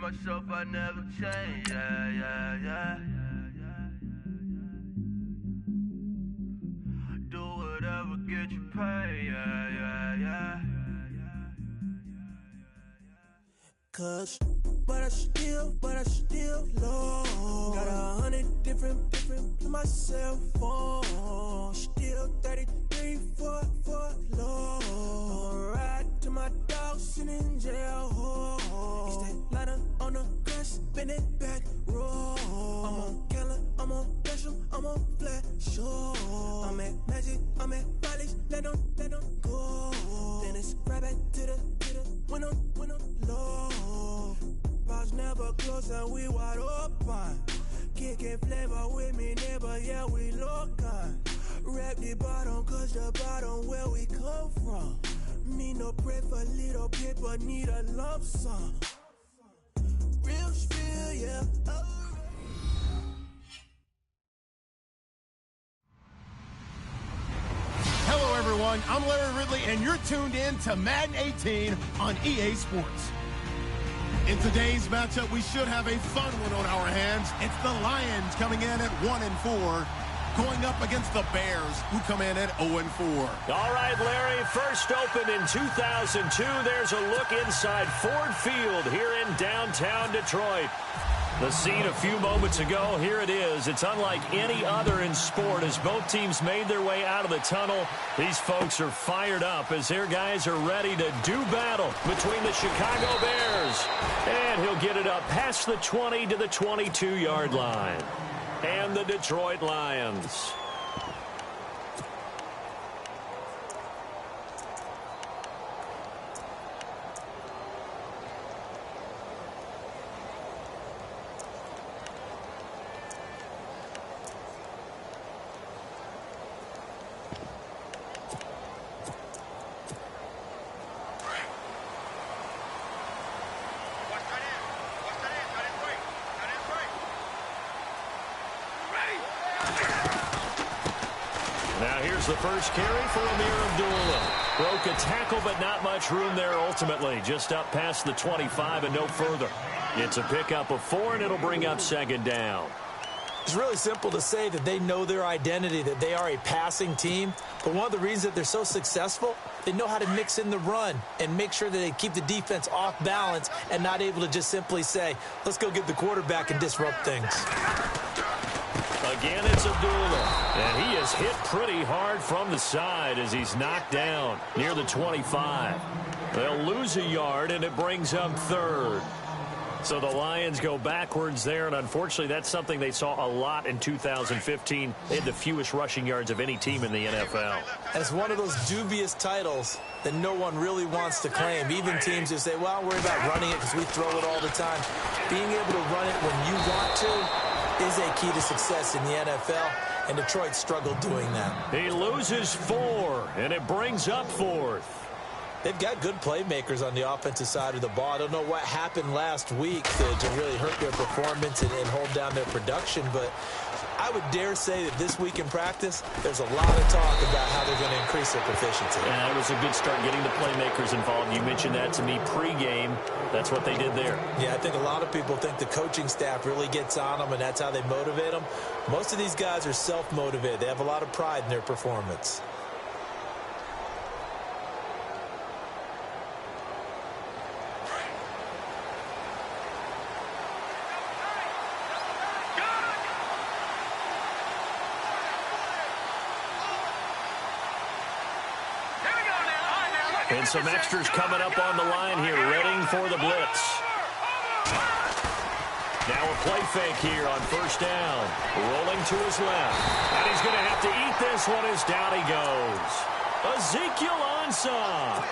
myself, I never change. Yeah. Do whatever, get you paid. Yeah. Cause, but I still low. Got 100 different in my cell phone. Still 33 for low. I'ma ride to my dog sitting in jail. It's that lighter on the grass, spin it back, roll. I'm on Keller, I'm on Besham, I'm on Flat Shore. I'm at Magic, I'm at Bally's, let them go. Then it's right back to the when I'm low. Bars never close and we wide open. Kicking flavor with me, neighbor, yeah, we local. Rap the bottom, cause the bottom where we come from. Me no pray for little paper, need a lump sum. Real spill, yeah. Hello, everyone. I'm Larry Ridley, and you're tuned in to Madden 18 on EA Sports. In today's matchup, we should have a fun one on our hands. It's the Lions coming in at 1-4, going up against the Bears, who come in at 0-4. All right, Larry, first opened in 2002. There's a look inside Ford Field here in downtown Detroit. The scene a few moments ago, here it is. It's unlike any other in sport as both teams made their way out of the tunnel. These folks are fired up as their guys are ready to do battle between the Chicago Bears. And he'll get it up past the 20 to the 22-yard line. And the Detroit Lions. Now here's the first carry for Amir Abdullah. Broke a tackle, but not much room there ultimately. Just up past the 25 and no further. It's a pickup of 4, and it'll bring up second down. It's really simple to say that they know their identity, that they are a passing team. But one of the reasons that they're so successful, they know how to mix in the run and make sure that they keep the defense off balance and not able to just simply say, let's go get the quarterback and disrupt things. Again, it's Abdullah, and he is hit pretty hard from the side as he's knocked down near the 25. They'll lose a yard, and it brings up third. So the Lions go backwards there, and unfortunately that's something they saw a lot in 2015. They had the fewest rushing yards of any team in the NFL. And it's one of those dubious titles that no one really wants to claim. Even teams who say, well, I'll worry about running it because we throw it all the time. Being able to run it when you want to is a key to success in the NFL, and Detroit struggled doing that. He loses 4, and it brings up 4th. They've got good playmakers on the offensive side of the ball. I don't know what happened last week to really hurt their performance and hold down their production, but I would dare say that this week in practice, there's a lot of talk about how they're going to increase their proficiency. Yeah, it was a good start getting the playmakers involved. You mentioned that to me pregame. That's what they did there. Yeah, I think a lot of people think the coaching staff really gets on them, and that's how they motivate them. Most of these guys are self-motivated. They have a lot of pride in their performance. And some extras coming up on the line here, readying for the blitz. Now a play fake here on first down. Rolling to his left. And he's going to have to eat this one as down he goes. Ezekiel Ansah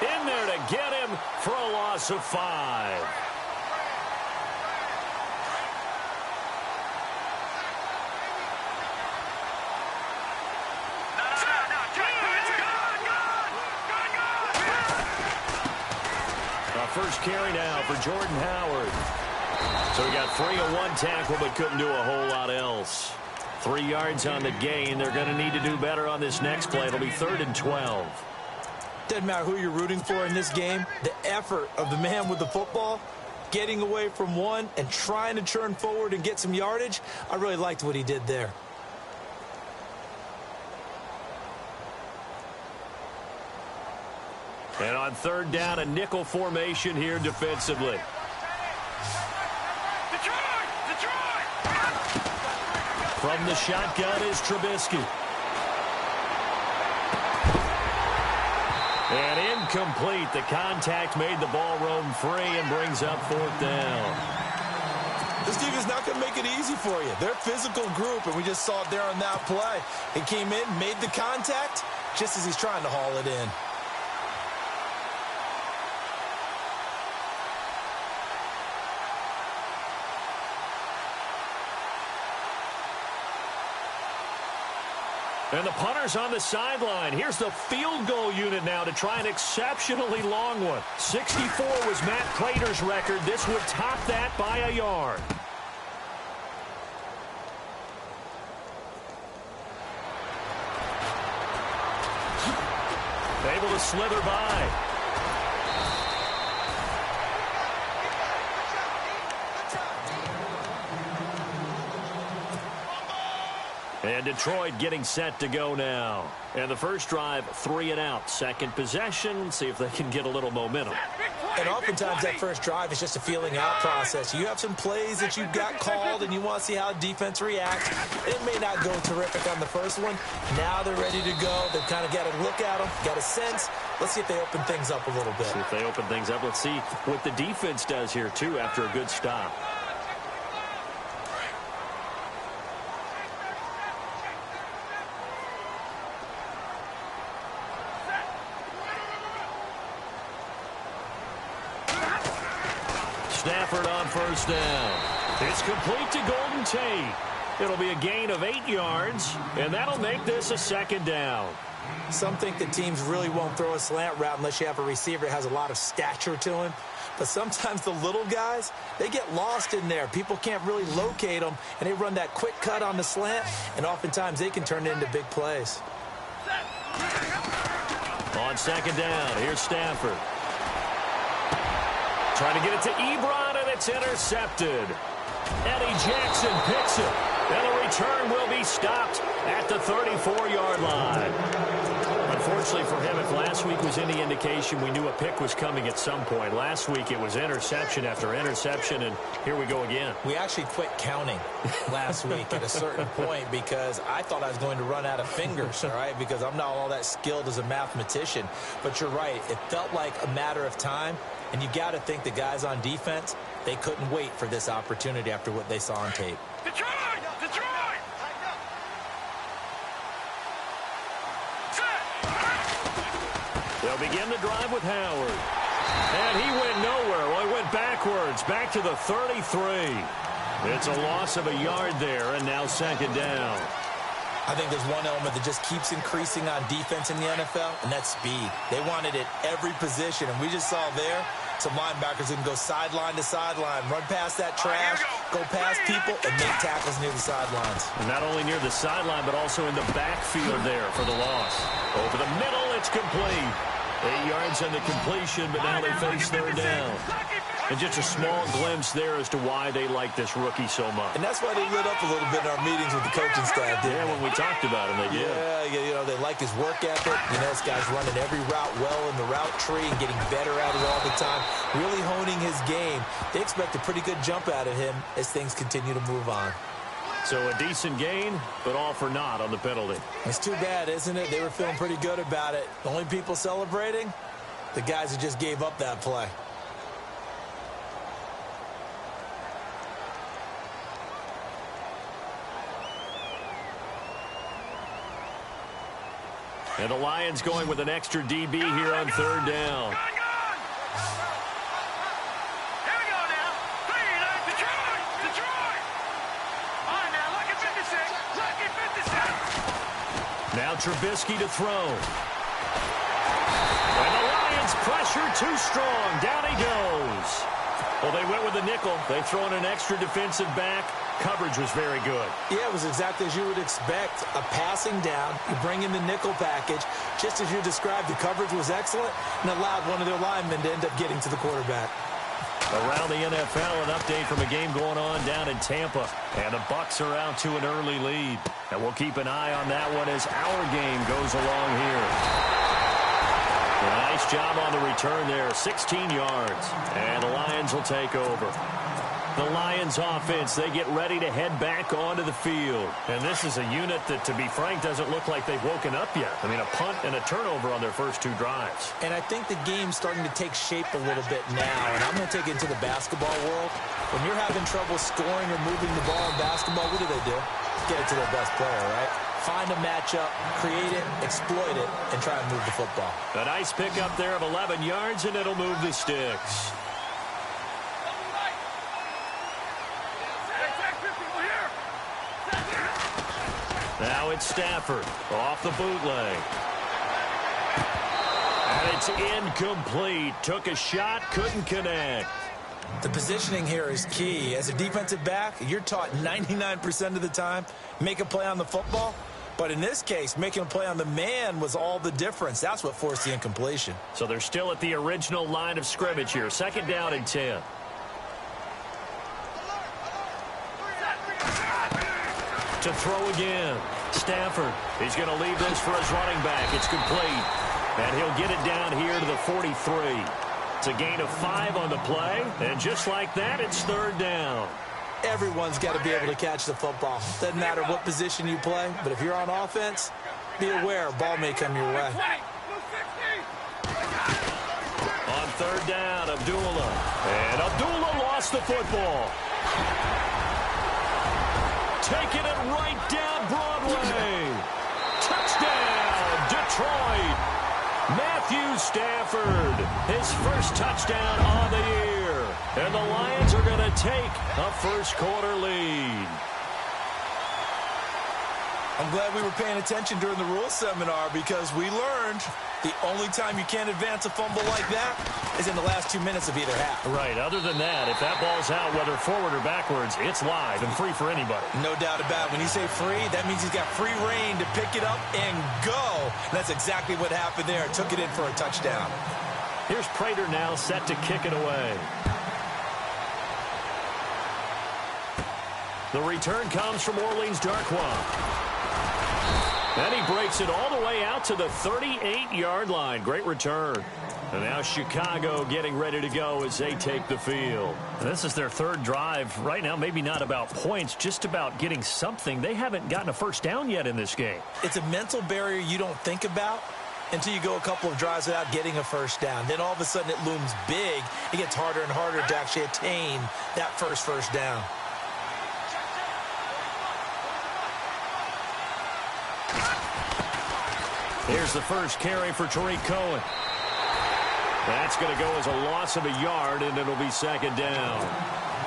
in there to get him for a loss of 5. First carry now for Jordan Howard. So he got free of 1 tackle but couldn't do a whole lot else. 3 yards on the gain. They're going to need to do better on this next play. It'll be 3rd and 12. Doesn't matter who you're rooting for in this game. The effort of the man with the football getting away from one and trying to churn forward and get some yardage. I really liked what he did there. And on third down, a nickel formation here defensively. From the shotgun is Trubisky. And incomplete. The contact made the ball roam free and brings up fourth down. This team is not going to make it easy for you. They're a physical group, and we just saw it there on that play. He came in, made the contact, just as he's trying to haul it in. And the punter's on the sideline. Here's the field goal unit now to try an exceptionally long one. 64 was Matt Prater's record. This would top that by a yard. Able to slither by. And Detroit getting set to go now. And the first drive, 3 and out. Second possession, see if they can get a little momentum. And oftentimes that first drive is just a feeling out process. You have some plays that you've got called and you want to see how defense reacts. It may not go terrific on the first one. Now they're ready to go. They've kind of got a look at them, got a sense. Let's see if they open things up a little bit. See if they open things up. Let's see what the defense does here, too, after a good stop. Stafford on first down. It's complete to Golden Tate. It'll be a gain of 8 yards, and that'll make this a second down. Some think that teams really won't throw a slant route unless you have a receiver that has a lot of stature to him. But sometimes the little guys, they get lost in there. People can't really locate them, and they run that quick cut on the slant, and oftentimes they can turn it into big plays. On second down, here's Stafford. Trying to get it to Ebron, and it's intercepted. Eddie Jackson picks it, and the return will be stopped at the 34-yard line. Unfortunately for him, if last week was any indication, we knew a pick was coming at some point. Last week it was interception after interception, and here we go again. We actually quit counting last week at a certain point because I thought I was going to run out of fingers, all right, because I'm not all that skilled as a mathematician. But you're right. It felt like a matter of time, and you got to think the guys on defense, they couldn't wait for this opportunity after what they saw on tape. Detroit! Detroit! They'll begin the drive with Howard. And he went nowhere. Well, he went backwards, back to the 33. It's a loss of a yard there, and now second down. I think there's one element that just keeps increasing on defense in the NFL, and that's speed. They want it at every position, and we just saw there some linebackers who can go sideline to sideline, run past that trash, go past people, and make tackles near the sidelines. And not only near the sideline, but also in the backfield there for the loss. Over the middle, it's complete. 8 yards on the completion, but now they face third down. And just a small glimpse there as to why they like this rookie so much. And that's why they lit up a little bit in our meetings with the coaching staff, didn't Yeah, they? when we talked about him, they did. Yeah, you know, they like his work ethic. You know, this guy's running every route well in the route tree and getting better at it all the time, really honing his game. They expect a pretty good jump out of him as things continue to move on. So a decent gain, but all for naught on the penalty. It's too bad, isn't it? They were feeling pretty good about it. The only people celebrating, the guys who just gave up that play. And the Lions going with an extra DB here on third down. Now Trubisky to throw. And the Lions pressure too strong. Down he goes. Well, they went with a nickel. They throw in an extra defensive back. Coverage was very good. Yeah, it was exactly as you would expect. A passing down. You bring in the nickel package. Just as you described, the coverage was excellent and allowed one of their linemen to end up getting to the quarterback. Around the NFL, an update from a game going on down in Tampa. And the Bucs are out to an early lead. And we'll keep an eye on that one as our game goes along here. Nice job on the return there, 16 yards. And the Lions will take over. The Lions offense, they get ready to head back onto the field. And this is a unit that, to be frank, doesn't look like they've woken up yet. I mean, a punt and a turnover on their first two drives. And I think the game's starting to take shape a little bit now. And I'm going to take it into the basketball world. When you're having trouble scoring or moving the ball in basketball, what do? Get it to their best player, right? Find a matchup, create it, exploit it, and try and move the football. A nice pickup there of 11 yards, and it'll move the sticks. Now it's Stafford off the bootleg. And it's incomplete. Took a shot, couldn't connect. The positioning here is key. As a defensive back, you're taught 99% of the time, make a play on the football. But in this case, making a play on the man was all the difference. That's what forced the incompletion. So they're still at the original line of scrimmage here. 2nd down and 10. To throw again. Stafford. He's going to leave this for his running back. It's complete. And he'll get it down here to the 43. It's a gain of 5 on the play. And just like that, it's 3rd down. Everyone's got to be able to catch the football. Doesn't matter what position you play, but if you're on offense, be aware a ball may come your way. On 3rd down, Abdullah. And Abdullah lost the football. Taking it right down Broadway. Touchdown, Detroit. Matthew Stafford, his first touchdown on the year. And the Lions are going to take a first-quarter lead. I'm glad we were paying attention during the rules seminar because we learned the only time you can't advance a fumble like that is in the last 2 minutes of either half. Right. Other than that, if that ball's out, whether forward or backwards, it's live and free for anybody. No doubt about it. When you say free, that means he's got free reign to pick it up and go. And that's exactly what happened there. Took it in for a touchdown. Here's Prater now set to kick it away. The return comes from Orleans Darkwa. And he breaks it all the way out to the 38-yard line. Great return. And now Chicago getting ready to go as they take the field. And this is their 3rd drive. Right now, maybe not about points, just about getting something. They haven't gotten a first down yet in this game. It's a mental barrier you don't think about until you go a couple of drives without getting a first down. Then all of a sudden it looms big. It gets harder and harder to actually attain that first down. Here's the first carry for Tariq Cohen. That's going to go as a loss of a yard, and it'll be 2nd down.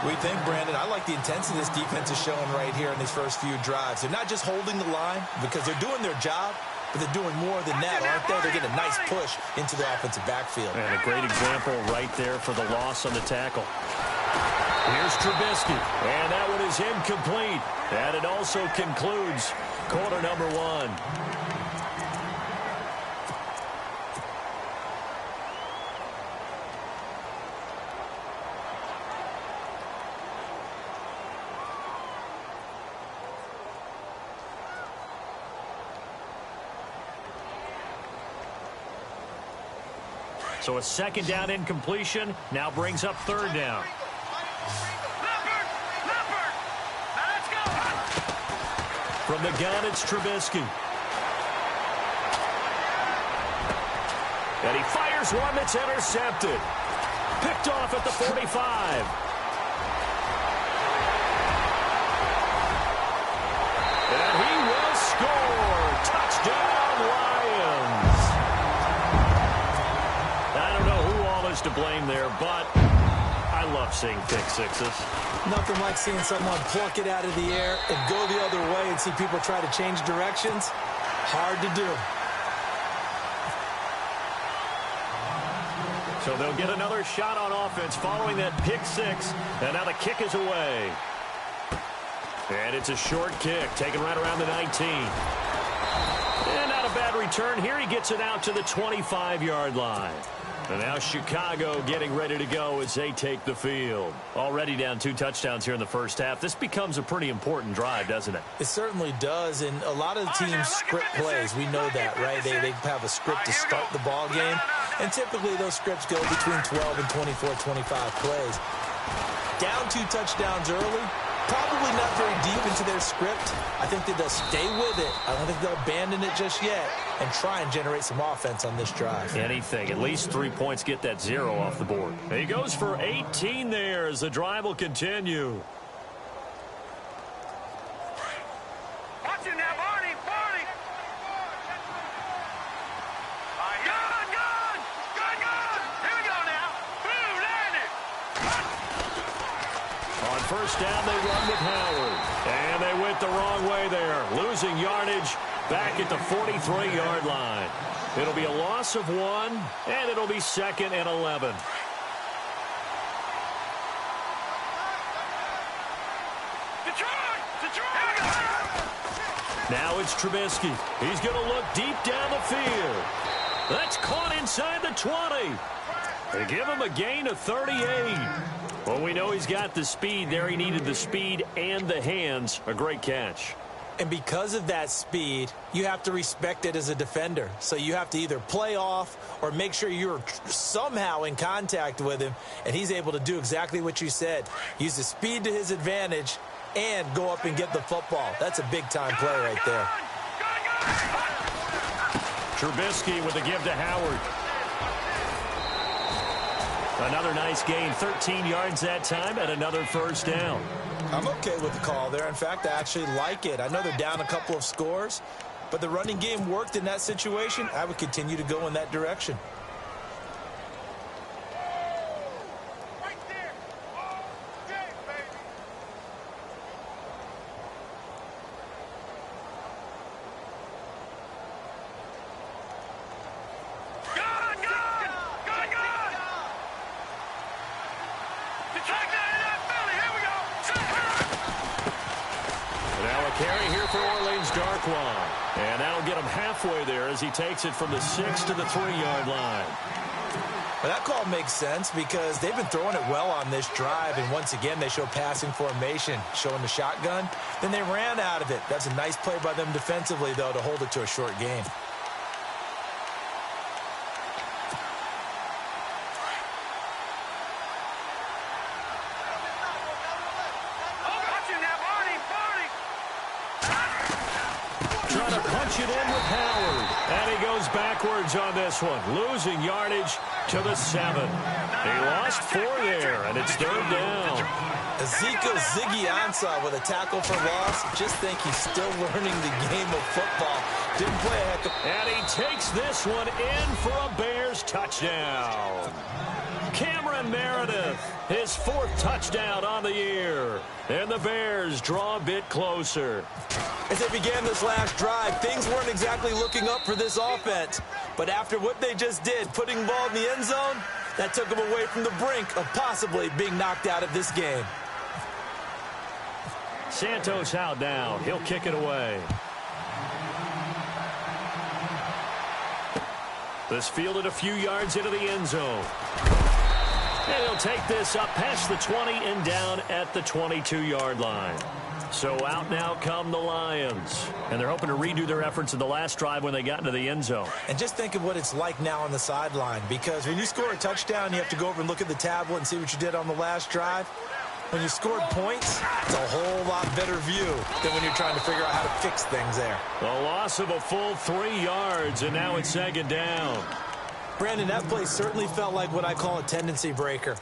What do you think, Brandon? I like the intensity this defense is showing right here in these first few drives. They're not just holding the line because they're doing their job, but they're doing more than that, aren't they? They're getting a nice push into the offensive backfield. And a great example right there for the loss on the tackle. Here's Trubisky, and that one is incomplete. And it also concludes quarter number 1. So a 2nd down incompletion now brings up 3rd down. From the gun, it's Trubisky. And he fires one that's intercepted. Picked off at the 45. And he will score. Touchdown, Lions. I don't know who all is to blame there, but I love seeing pick sixes. Nothing like seeing someone pluck it out of the air and go the other way and see people try to change directions. Hard to do. So they'll get another shot on offense following that pick six. And now the kick is away. And it's a short kick taken right around the 19. And not a bad return here. He gets it out to the 25-yard line. And now Chicago getting ready to go as they take the field. Already down 2 touchdowns here in the first half. This becomes a pretty important drive, doesn't it? It certainly does, and a lot of the teams script plays. We know that, right? They have a script to start the ball game, and typically those scripts go between 12 and 24, 25 plays. Down 2 touchdowns early, probably not very deep into their script. I think that they'll stay with it. I don't think they'll abandon it just yet and try and generate some offense on this drive. Anything. At least 3 points, get that 0 off the board. He goes for 18 there as the drive will continue. Watch it now, Barney. Gun. Here we go now. Boom, landed. On first down, they run with Howard. And they went the wrong way there. Losing yardage back at the 43-yard line. It'll be a loss of 1, and it'll be 2nd and 11. Now it's Trubisky. He's going to look deep down the field. That's caught inside the 20. They give him a gain of 38. Well, we know he's got the speed there. He needed the speed and the hands. A great catch. And because of that speed, you have to respect it as a defender. So you have to either play off or make sure you're somehow in contact with him. And he's able to do exactly what you said. Use the speed to his advantage and go up and get the football. That's a big-time play right there. Trubisky with a give to Howard. Another nice gain, 13 yards that time, and another first down. I'm okay with the call there. In fact, I actually like it. I know they're down a couple of scores, but the running game worked in that situation. I would continue to go in that direction. Carry here for Orleans Darkwan. And that'll get him halfway there as he takes it from the 6 to the 3-yard line. Well, that call makes sense because they've been throwing it well on this drive, and once again they show passing formation, showing the shotgun. Then they ran out of it. That's a nice play by them defensively, though, to hold it to a short game. It in with Howard, and he goes backwards on this one, losing yardage to the 7. He lost 4 there, and it's 3rd down. Ezekiel Ziggy Ansah with a tackle for loss. Just think he's still learning the game of football. Didn't play a heck of... And he takes this one in for a Bears touchdown. Cameron Meredith, his 4th touchdown on the year. And the Bears draw a bit closer. As they began this last drive, things weren't exactly looking up for this offense. But after what they just did, putting the ball in the end zone, that took them away from the brink of possibly being knocked out of this game. Santos out down. He'll kick it away. This fielded a few yards into the end zone. And he'll take this up past the 20 and down at the 22-yard line. So out now come the Lions. And they're hoping to redo their efforts in the last drive when they got into the end zone. And just think of what it's like now on the sideline. Because when you score a touchdown, you have to go over and look at the tablet and see what you did on the last drive. When you scored points, it's a whole lot better view than when you're trying to figure out how to fix things there. The loss of a full 3 yards, and now it's 2nd down. Brandon, that play certainly felt like what I call a tendency breaker.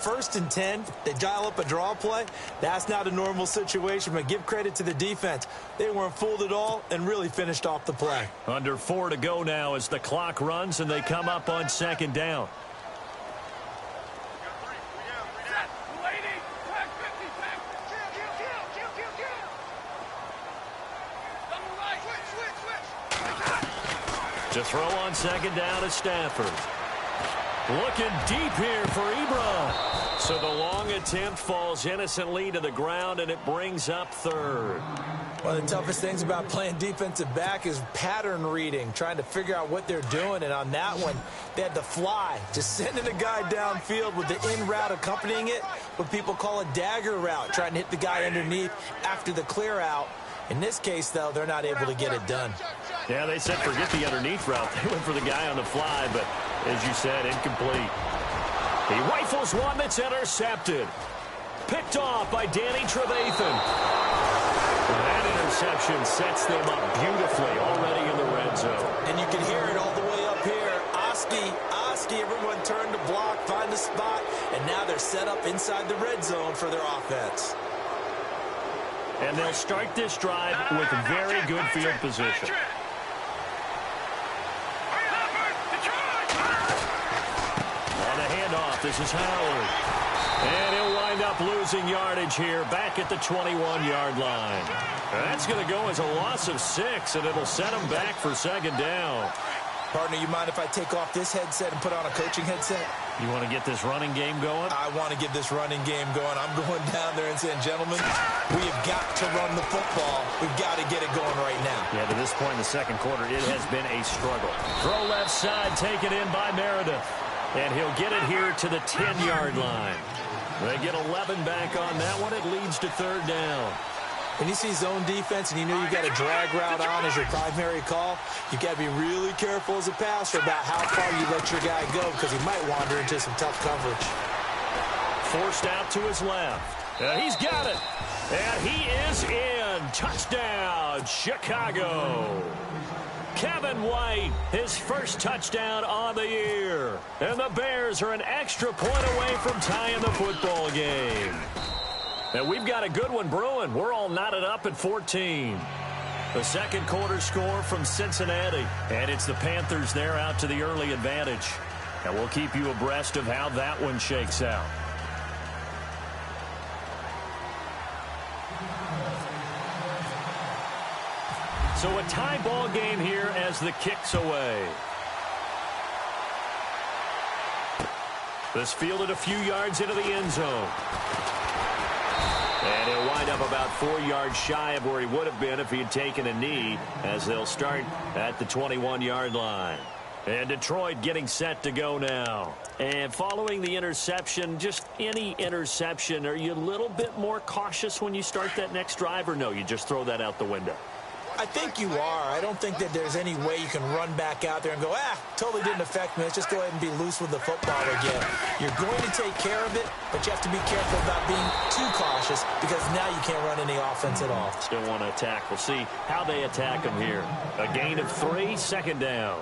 1st and 10, they dial up a draw play. That's not a normal situation, but give credit to the defense. They weren't fooled at all and really finished off the play. Under 4 to go now as the clock runs and they come up on 2nd down. To throw on 2nd down is Stafford. Looking deep here for Ebron. So the long attempt falls innocently to the ground, and it brings up third. One of the toughest things about playing defensive back is pattern reading, trying to figure out what they're doing. And on that one, they had to fly, just sending a guy downfield with the in route accompanying it, what people call a dagger route, trying to hit the guy underneath after the clear out. In this case, though, they're not able to get it done. Yeah, they said forget the underneath route. They went for the guy on the fly, but as you said, incomplete. He rifles one that's intercepted. Picked off by Danny Trevathan. That interception sets them up beautifully already in the red zone. And you can hear it all the way up here. Oski, everyone turned to block, find a spot, and now they're set up inside the red zone for their offense. And they'll start this drive with very good field position. On the handoff, this is Howard. And he'll wind up losing yardage here back at the 21-yard line. That's going to go as a loss of 6, and it'll set him back for second down. Partner, you mind if I take off this headset and put on a coaching headset? You want to get this running game going? I want to get this running game going. I'm going down there and saying, gentlemen, we have got to run the football. We've got to get it going right now. Yeah, to this point in the second quarter, it has been a struggle. Throw left side, taken in by Meredith. And he'll get it here to the 10-yard line. They get 11 back on that one. It leads to third down. When you see zone defense and you know you've got a drag route on as your primary call, you've got to be really careful as a passer about how far you let your guy go because he might wander into some tough coverage. Forced out to his left. He's got it. And he is in. Touchdown, Chicago. Kevin White, his first touchdown on the year. And the Bears are an extra point away from tying the football game. And we've got a good one brewing. We're all knotted up at 14. The second quarter score from Cincinnati. And it's the Panthers there out to the early advantage. And we'll keep you abreast of how that one shakes out. So a tie ball game here as the kick's away. This fielded a few yards into the end zone. And he'll wind up about 4 yards shy of where he would have been if he had taken a knee, as they'll start at the 21-yard line. And Detroit getting set to go now. And following the interception, just any interception, are you a little bit more cautious when you start that next drive, or no, you just throw that out the window? I think you are. I don't think that there's any way you can run back out there and go, totally didn't affect me. Let's just go ahead and be loose with the football again. You're going to take care of it, but you have to be careful about being too cautious because now you can't run any offense at all. Still want to attack. We'll see how they attack him here. A gain of 3, second down.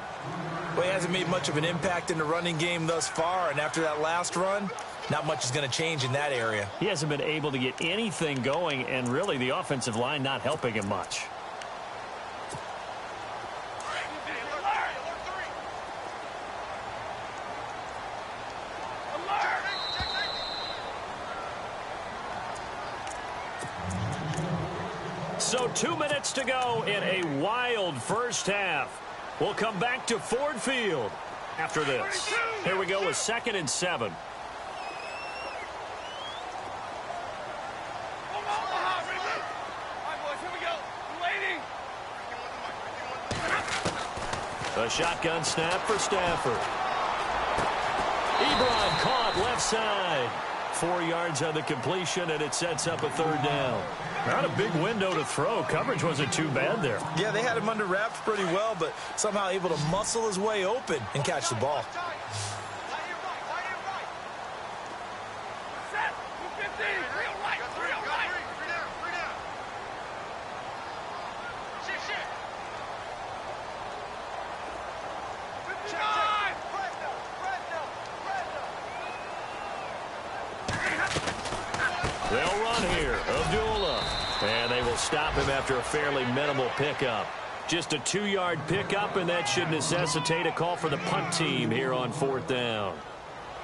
Well, he hasn't made much of an impact in the running game thus far, and after that last run, not much is going to change in that area. He hasn't been able to get anything going, and really the offensive line not helping him much. So 2 minutes to go in a wild first half. We'll come back to Ford Field after this. Here we go with 2nd and 7. A shotgun snap for Stafford. Ebron caught left side. 4 yards on the completion, and it sets up a third down. Not a big window to throw. Coverage wasn't too bad there. Yeah, they had him under wraps pretty well, but somehow able to muscle his way open and catch the ball. They'll run here. Abdullah. And they will stop him after a fairly minimal pickup. Just a 2-yard pickup, and that should necessitate a call for the punt team here on 4th down.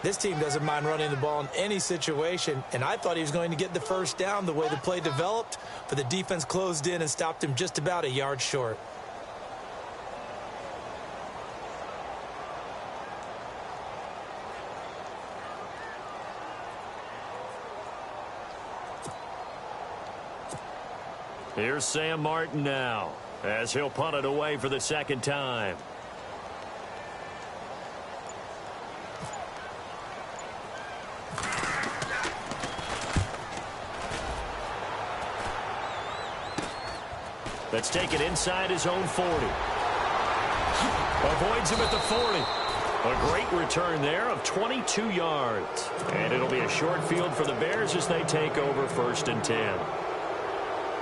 This team doesn't mind running the ball in any situation, and I thought he was going to get the first down the way the play developed, but the defense closed in and stopped him just about a yard short. Here's Sam Martin now, as he'll punt it away for the second time. Let's take it inside his own 40. Avoids him at the 40. A great return there of 22 yards. And it'll be a short field for the Bears as they take over 1st and 10.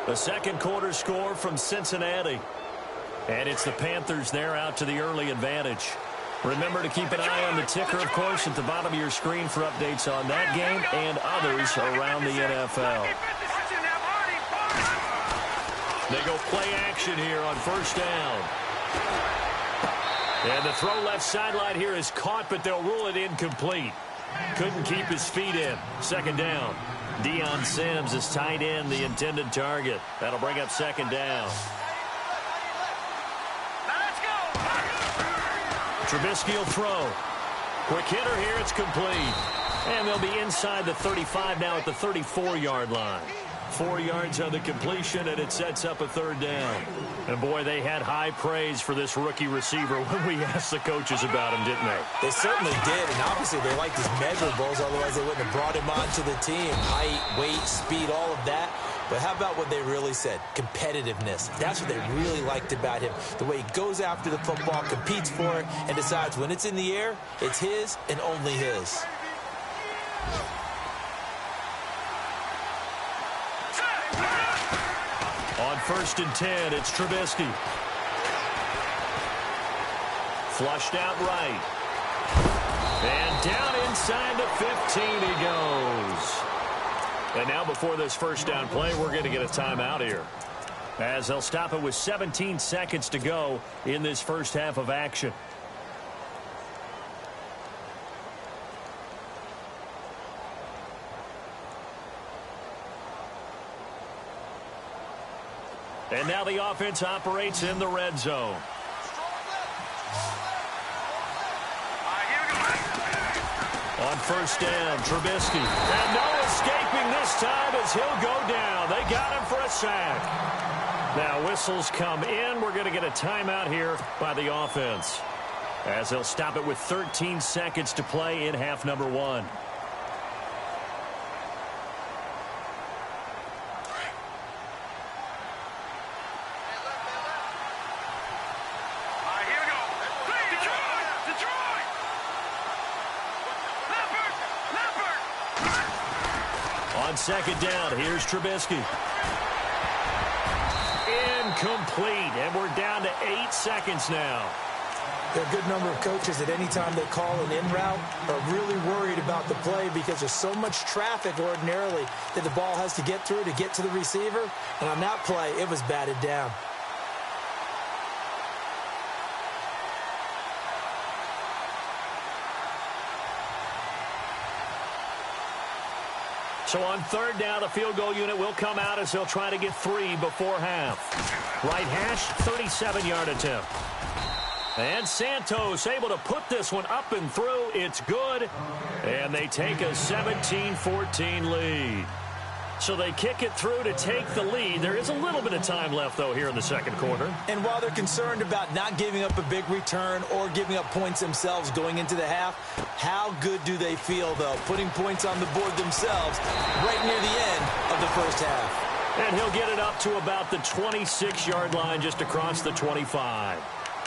The second quarter score from Cincinnati. And it's the Panthers there out to the early advantage. Remember to keep an eye on the ticker, of course, at the bottom of your screen for updates on that game and others around the NFL. They go play action here on 1st down. And the throw left sideline here is caught, but they'll rule it incomplete. Couldn't keep his feet in. 2nd down. Deion Sims is tight end, the intended target. That'll bring up 2nd down. Trubisky will throw. Quick hitter here, it's complete. And they'll be inside the 35 now at the 34-yard line. 4 yards on the completion, and it sets up a 3rd down. And, boy, they had high praise for this rookie receiver when we asked the coaches about him, didn't they? They certainly did, and obviously they liked his measurables, otherwise they wouldn't have brought him onto the team. Height, weight, speed, all of that. But how about what they really said? Competitiveness. That's what they really liked about him. The way he goes after the football, competes for it, and decides when it's in the air, it's his and only his. On 1st and 10, it's Trubisky. Flushed out right. And down inside the 15 he goes. And now before this 1st down play, we're going to get a timeout here, as they'll stop it with 17 seconds to go in this first half of action. And now the offense operates in the red zone. On 1st down, Trubisky. And no escaping this time as he'll go down. They got him for a sack. Now whistles come in. We're going to get a timeout here by the offense, as they'll stop it with 13 seconds to play in half number 1. On 2nd down, here's Trubisky. Incomplete, and we're down to 8 seconds now. There are a good number of coaches that any time they call an in route are really worried about the play because there's so much traffic ordinarily that the ball has to get through to get to the receiver. And on that play, it was batted down. So on 3rd down, the field goal unit will come out as they'll try to get 3 before half. Right hash, 37-yard attempt. And Santos able to put this one up and through. It's good. And they take a 17-14 lead. So they kick it through to take the lead. There is a little bit of time left, though, here in the second quarter. And while they're concerned about not giving up a big return or giving up points themselves going into the half, how good do they feel, though, putting points on the board themselves right near the end of the first half? And he'll get it up to about the 26-yard line, just across the 25.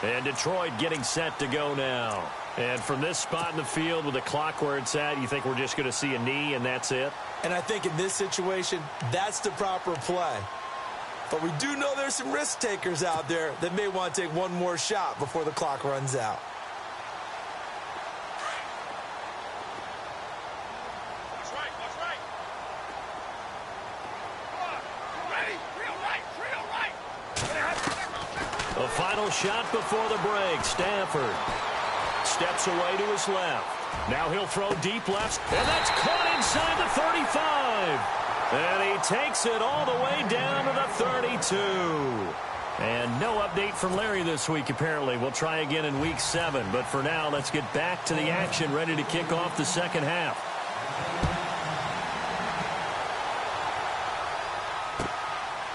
And Detroit getting set to go now. And from this spot in the field with the clock where it's at, you think we're just going to see a knee and that's it? And I think in this situation, that's the proper play. But we do know there's some risk takers out there that may want to take one more shot before the clock runs out. That's right, that's right. Come on, ready? Real right. The final shot before the break. Stafford steps away to his left. Now he'll throw deep left, and that's caught inside the 35. And he takes it all the way down to the 32. And no update from Larry this week, apparently. We'll try again in week 7. But for now, let's get back to the action, ready to kick off the second half.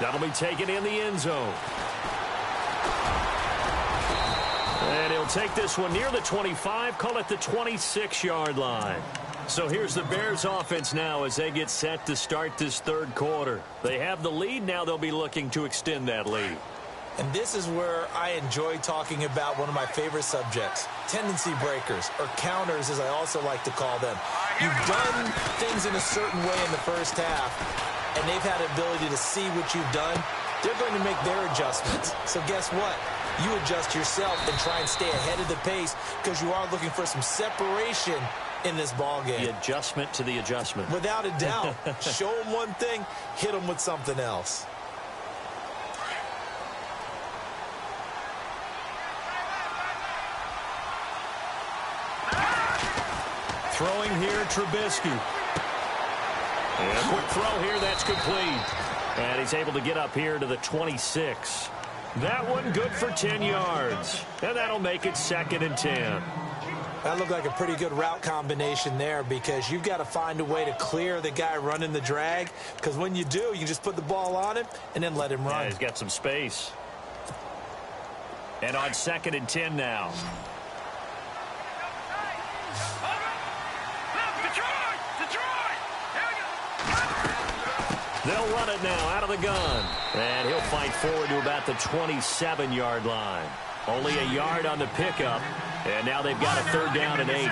That'll be taken in the end zone. And he'll take this one near the 25, call it the 26-yard line. So here's the Bears offense now as they get set to start this third quarter. They have the lead. Now they'll be looking to extend that lead. And this is where I enjoy talking about one of my favorite subjects, tendency breakers, or counters as I also like to call them. You've done things in a certain way in the first half, and they've had the ability to see what you've done. They're going to make their adjustments. So guess what? You adjust yourself and try and stay ahead of the pace because you are looking for some separation in this ball game. The adjustment to the adjustment. Without a doubt. Show them one thing, hit them with something else. Throwing here, Trubisky. And a quick throw here, that's complete. And he's able to get up here to the 26. That one good for 10 yards. And that'll make it 2nd and 10. That looked like a pretty good route combination there because you've got to find a way to clear the guy running the drag because when you do, you can just put the ball on him and then let him run. Yeah, he's got some space. And on 2nd and 10 now. They'll run it now out of the gun. And he'll fight forward to about the 27-yard line. Only a yard on the pickup. And now they've got a 3rd down and 8.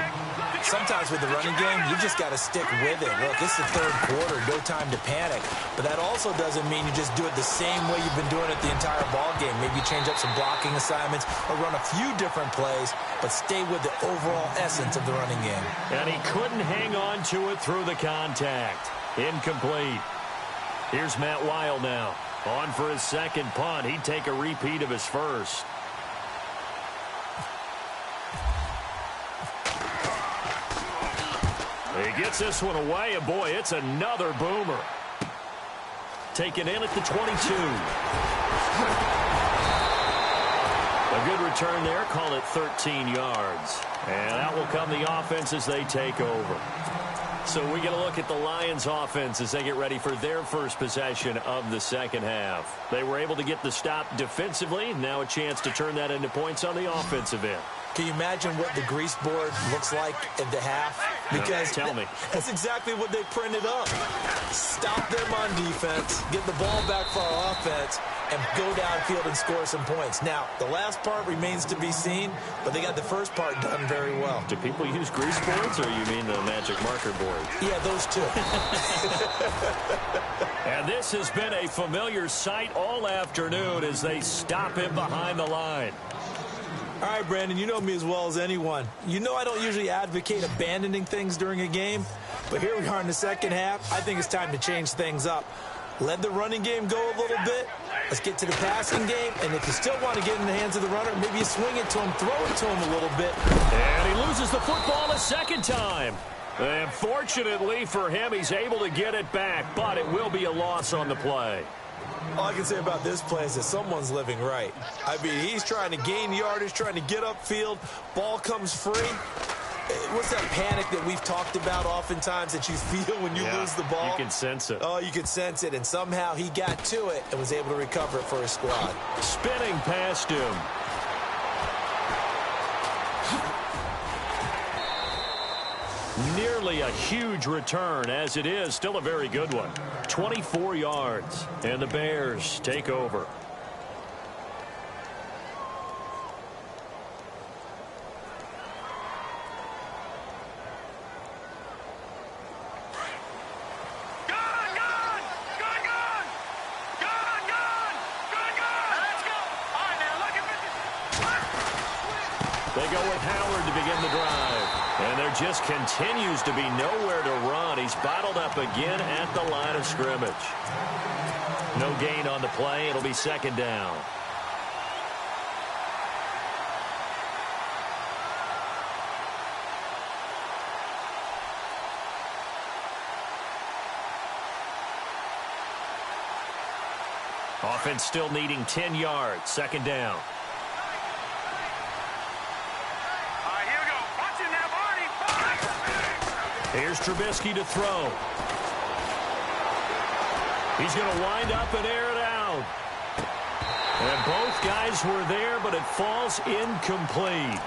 Sometimes with the running game, you just got to stick with it. Look, this is the third quarter, no time to panic. But that also doesn't mean you just do it the same way you've been doing it the entire ball game. Maybe you change up some blocking assignments or run a few different plays, but stay with the overall essence of the running game. And he couldn't hang on to it through the contact. Incomplete. Here's Matt Weil now. On for his 2nd punt. He'd take a repeat of his first. He gets this one away, and boy, it's another boomer. Taken in at the 22. A good return there, call it 13 yards. And out will come the offense as they take over. So we get a look at the Lions offense as they get ready for their first possession of the second half. They were able to get the stop defensively. Now a chance to turn that into points on the offensive end. Can you imagine what the grease board looks like at the half? Because tell me. That's exactly what they printed up. Stop them on defense, get the ball back for our offense, and go downfield and score some points. Now, the last part remains to be seen, but they got the first part done very well. Do people use grease boards, or you mean the magic marker board? Yeah, those two. And this has been a familiar sight all afternoon as they stop him behind the line. All right, Brandon, you know me as well as anyone. You know I don't usually advocate abandoning things during a game, but here we are in the second half. I think it's time to change things up. Let the running game go a little bit. Let's get to the passing game, and if you still want to get in the hands of the runner, maybe you swing it to him, throw it to him a little bit. And he loses the football a second time. And fortunately for him, he's able to get it back, but it will be a loss on the play. All I can say about this play is that someone's living right. I mean, he's trying to gain yardage, trying to get upfield. Ball comes free. What's that panic that we've talked about oftentimes that you feel when you lose the ball? You can sense it. Oh, you can sense it, and somehow he got to it and was able to recover it for his squad. Spinning past him. Nearly a huge return, as it is still a very good one. 24 yards, and the Bears take over. They go with Howard to begin the drive. And there just continues to be nowhere to run. He's bottled up again at the line of scrimmage. No gain on the play. It'll be second down. Offense still needing 10 yards. Second down. Here's Trubisky to throw. He's going to wind up and air it out. down. And both guys were there, but it falls incomplete.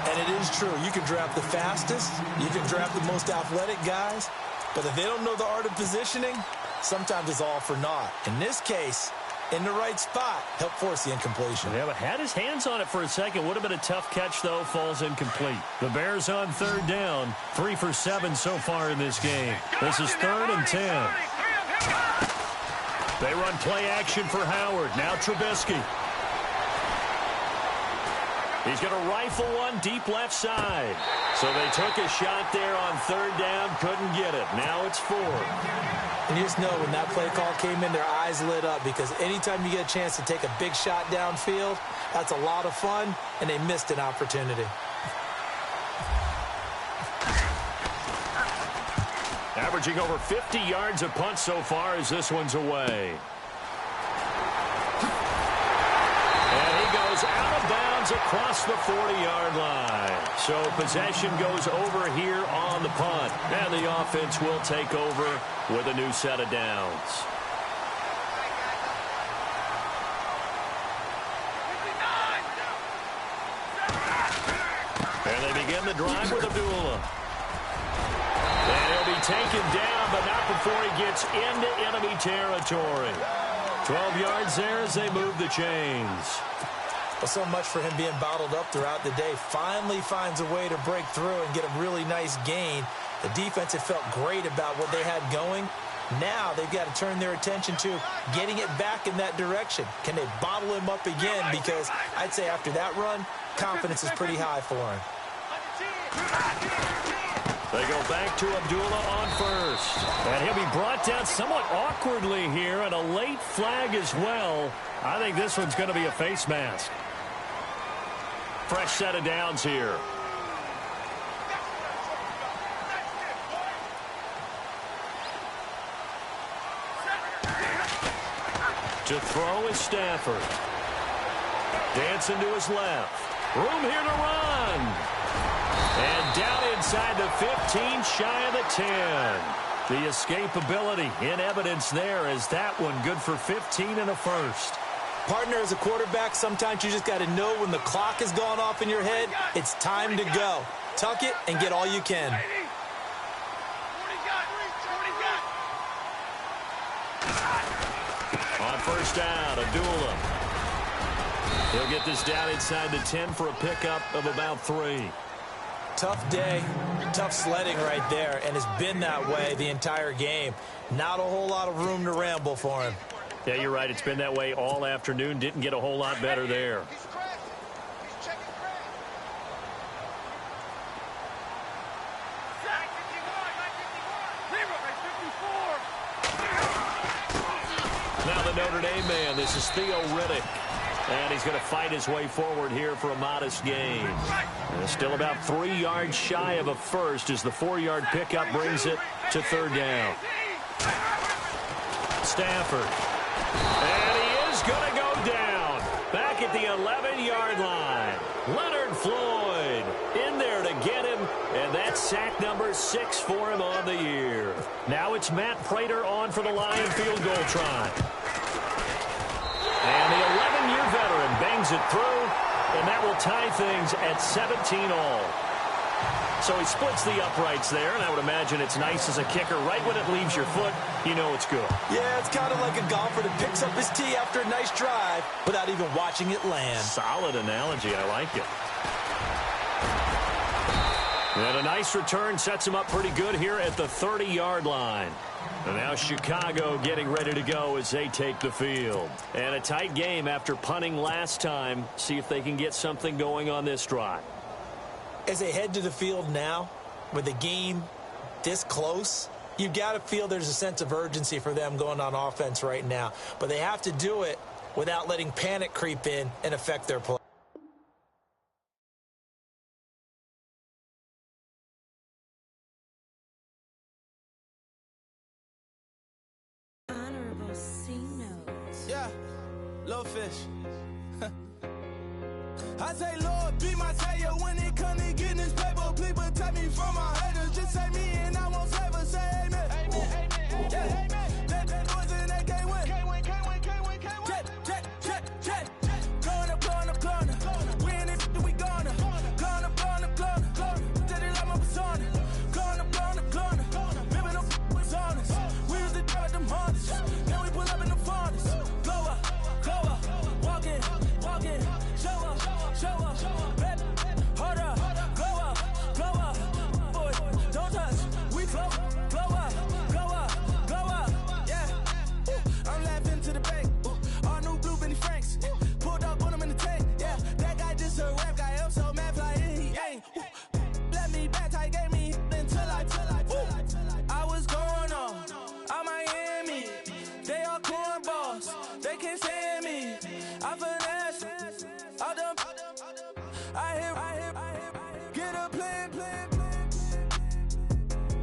And it is true. You can draft the fastest. You can draft the most athletic guys. But if they don't know the art of positioning, sometimes it's all for naught. In this case, in the right spot, helped force the incompletion. Yeah, but had his hands on it for a second. Would have been a tough catch, though. Falls incomplete. The Bears on third down. 3 for 7 so far in this game. This is 3rd and 10. They run play action for Howard. Now Trubisky. He's going to rifle one deep left side. So they took a shot there on third down. Couldn't get it. Now it's 4. And you just know when that play call came in, their eyes lit up, because anytime you get a chance to take a big shot downfield, that's a lot of fun, and they missed an opportunity. Averaging over 50 yards a punt so far as this one's away. And he goes out of bounds across the 40-yard line. So possession goes over here on the punt. And the offense will take over with a new set of downs. And they begin the drive with Abdullah. And he'll be taken down, but not before he gets into enemy territory. 12 yards there as they move the chains. Well, so much for him being bottled up throughout the day. Finally finds a way to break through and get a really nice gain. The defense had felt great about what they had going. Now they've got to turn their attention to getting it back in that direction. Can they bottle him up again? Because I'd say after that run, confidence is pretty high for him. They go back to Abdullah on first. And he'll be brought down somewhat awkwardly here, and a late flag as well. I think this one's going to be a face mask. Fresh set of downs here. To throw is Stafford. Dancing to his left. Room here to run. And down inside the 15, shy of the 10. The escapability in evidence there as that one good for 15 and a first. Partner, as a quarterback, sometimes you just got to know when the clock has gone off in your head, it's time to go. Tuck it and get all you can. On first down, Abdullah. He'll get this down inside the 10 for a pickup of about 3. Tough day, tough sledding right there, and it's been that way the entire game. Not a whole lot of room to ramble for him. Yeah, you're right. It's been that way all afternoon. Didn't get a whole lot better there. Now the Notre Dame man. This is Theo Riddick. And he's going to fight his way forward here for a modest gain. And still about 3 yards shy of a first as the 4-yard pickup brings it to third down. Stafford. And he is going to go down. Back at the 11-yard line. Leonard Floyd in there to get him. And that's sack number 6 for him on the year. Now it's Matt Prater on for the Lion field goal try. And the 11-year veteran bangs it through, and that will tie things at 17 all. So he splits the uprights there, and I would imagine it's nice as a kicker. Right when it leaves your foot, you know it's good. Yeah, it's kind of like a golfer that picks up his tee after a nice drive without even watching it land. Solid analogy. I like it. And a nice return sets him up pretty good here at the 30-yard line. And now Chicago getting ready to go as they take the field. And a tight game after punting last time. See if they can get something going on this drive. As they head to the field now, with the game this close, you've got to feel there's a sense of urgency for them going on offense right now. But they have to do it without letting panic creep in and affect their play. Yeah, little fish. I say, Lord, be my savior when it comes to getting this paper. Please protect me from my haters. Just say me and I won't save us. Say amen. Amen, amen, yeah. Amen. That noise and they can't win. boss. They can't stand me. I finesse. All them. I hear. Get a plan.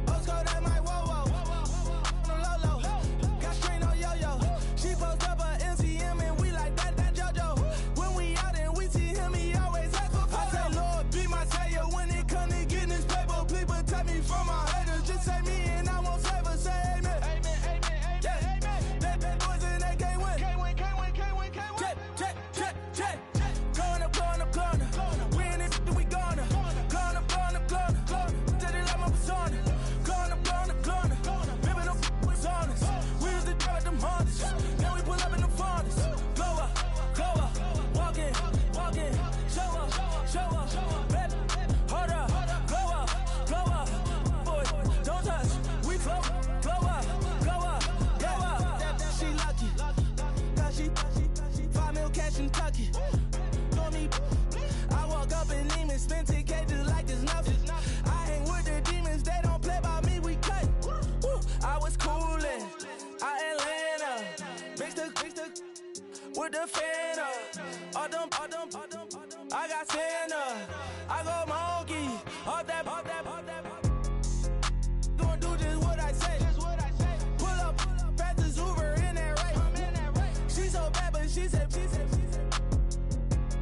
Osco, that might whoa. No low. Got strain on yo-yo. She post up her MCM and we like that JoJo. When we out and we see him, he always ask for photo. I say, Lord, be my savior when it come to getting this paper. Please protect me from my haters. Just say me and I won't save her. Say amen. Yeah. That bad boys and they can't win. Check. Corner. We in it, we gonna. Corner. Tell they like my persona. Corner. Ripping up was honest. We used to drive them Hondas. Now we pull up in the Fondas. Glow up. Walk in. Show up. Baby, hold up. Glow up. Boy, don't touch. We flow up. She lucky. Cause she 5 mil cash in Kentucky. Know me. I walk up in demons, spend 10K just like it's nothing. I hang with the demons, they don't play by me, we cut. Woo. I was coolin', out Atlanta, mixed with the Fanta. All them, I got Santa, I go monkey, all that. Gonna do just what I say. Pull up, fast as Uber in that race. She so bad, but she said.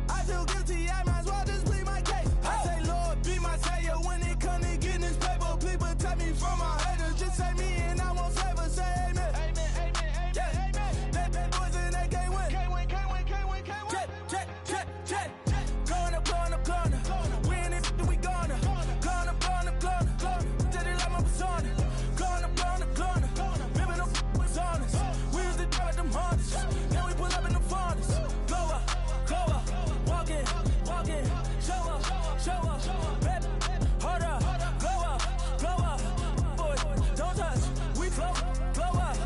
I feel guilty, I might as well just plead my case. I say, Lord, be my savior when it come to getting this paper. Please protect me from my haters. Just say me and I won't save her. Say amen. Yeah. That bad boys and they can't win. Check. Corner. We in it, we gonna. Corner. Tell they like my persona. Corner. Ripping up was honest. We used to drive them Hondas. Now we pull up in the Fondas. Glow up. Walk in. Show up. Baby, hold up. Glow up. Boy, don't touch. We flow. Glow up.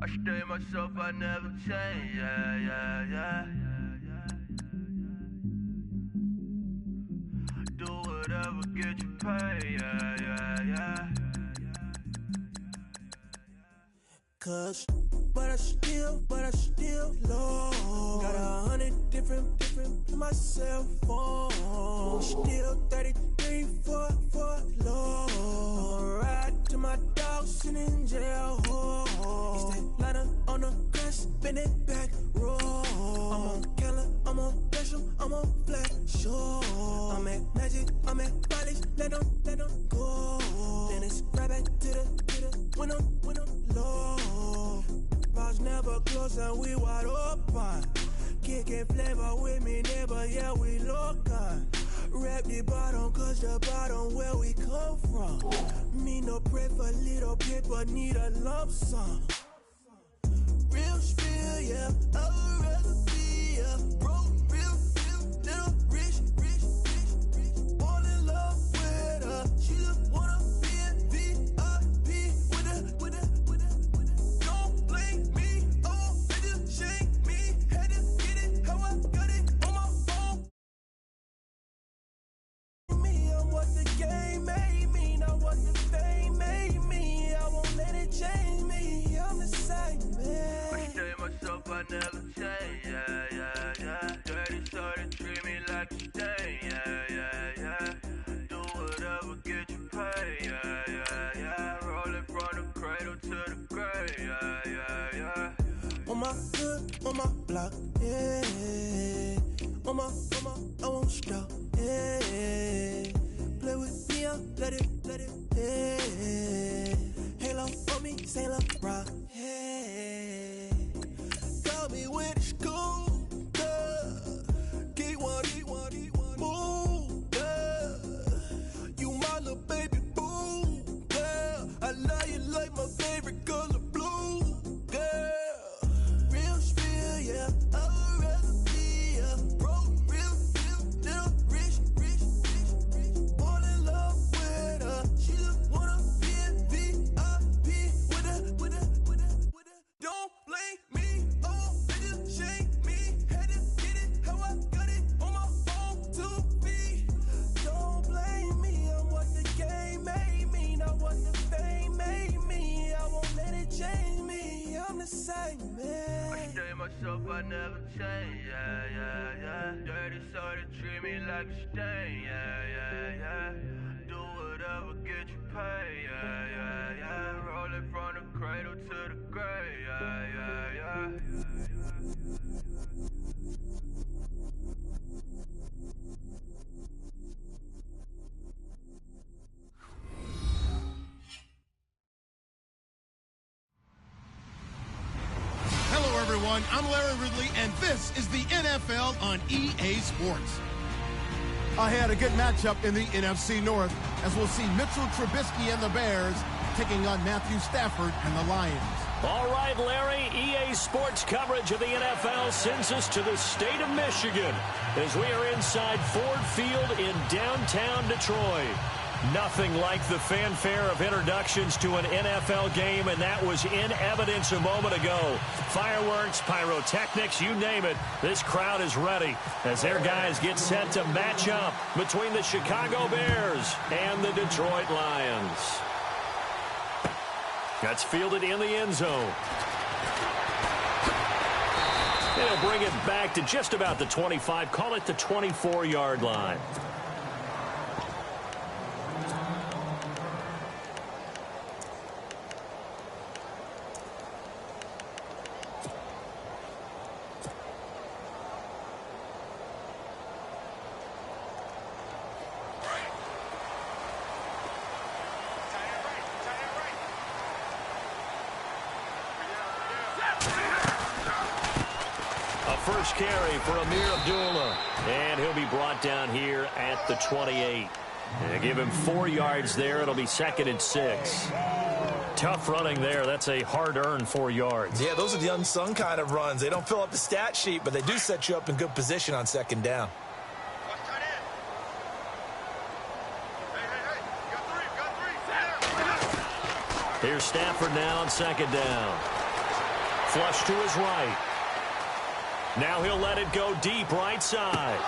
I stay myself, I never change, yeah. Do whatever, get you paid, yeah. Cause, but I still low. Got 100 different in my cell phone. Still 33 for low. Ride to my dog sitting in jail. He's that lighter on the grass, spin it back, roll. I'm on Keller, I'm on Besham, I'm on Flat Shore. I'm at Magic, I'm at College, let them go. Then it's right back to the when I'm low. Bars never close and we wide open. Kicking flavor with me, neighbor, yeah, we local. Rap the bottom, cause the bottom where we come from. Me no pray for little paper, need a lump sum. Real spill, yeah, I would rather be a broke, real, little rich. Fall in love with her, she just wanna be in VIP with her. Don't blame me, oh, they just shake me. Had to get it, how I got it on my phone. I'm what the game made me, not what the fame made me. I won't let it change me, I'm the same, man. I stay myself, I never change, yeah. Dirty started, treat me like a stain, yeah. Do whatever, get you paid, yeah. Rolling from the cradle to the grave, yeah. On my hood, on my block, yeah. On my, I won't stop, yeah. Play with me, let it, yeah. Halo on me, Saint Laurent, yeah. Call me with the school, keep one, move, you my little baby boo, girl. I love you like my favorite color blue, girl. Real spill, yeah, I would rather be a broke, real, little rich. Fall in love with her, myself, I never change, yeah, yeah, yeah. Dirty soda, treat me like a stain, yeah, yeah, yeah. Do whatever, get you paid, yeah, yeah, yeah. Roll it from the cradle to the grave, yeah, yeah, yeah. Hello, everyone. I'm Larry Ridley, and this is the NFL on EA Sports. I had a good matchup in the NFC North, as we'll see Mitchell Trubisky and the Bears taking on Matthew Stafford and the Lions. All right, Larry, EA Sports coverage of the NFL sends us to the state of Michigan as we are inside Ford Field in downtown Detroit. Nothing like the fanfare of introductions to an NFL game, and that was in evidence a moment ago. Fireworks, pyrotechnics, you name it. This crowd is ready as their guys get set to match up between the Chicago Bears and the Detroit Lions. That's fielded in the end zone. They'll bring it back to just about the 25, call it the 24-yard line. First carry for Amir Abdullah, and he'll be brought down here at the 28. And give him 4 yards there. It'll be 2nd and 6. Tough running there. That's a hard-earned 4 yards. Yeah, those are the unsung kind of runs. They don't fill up the stat sheet, but they do set you up in good position on 2nd down. Here's Stafford now on 2nd down. Flush to his right. Now he'll let it go deep right side.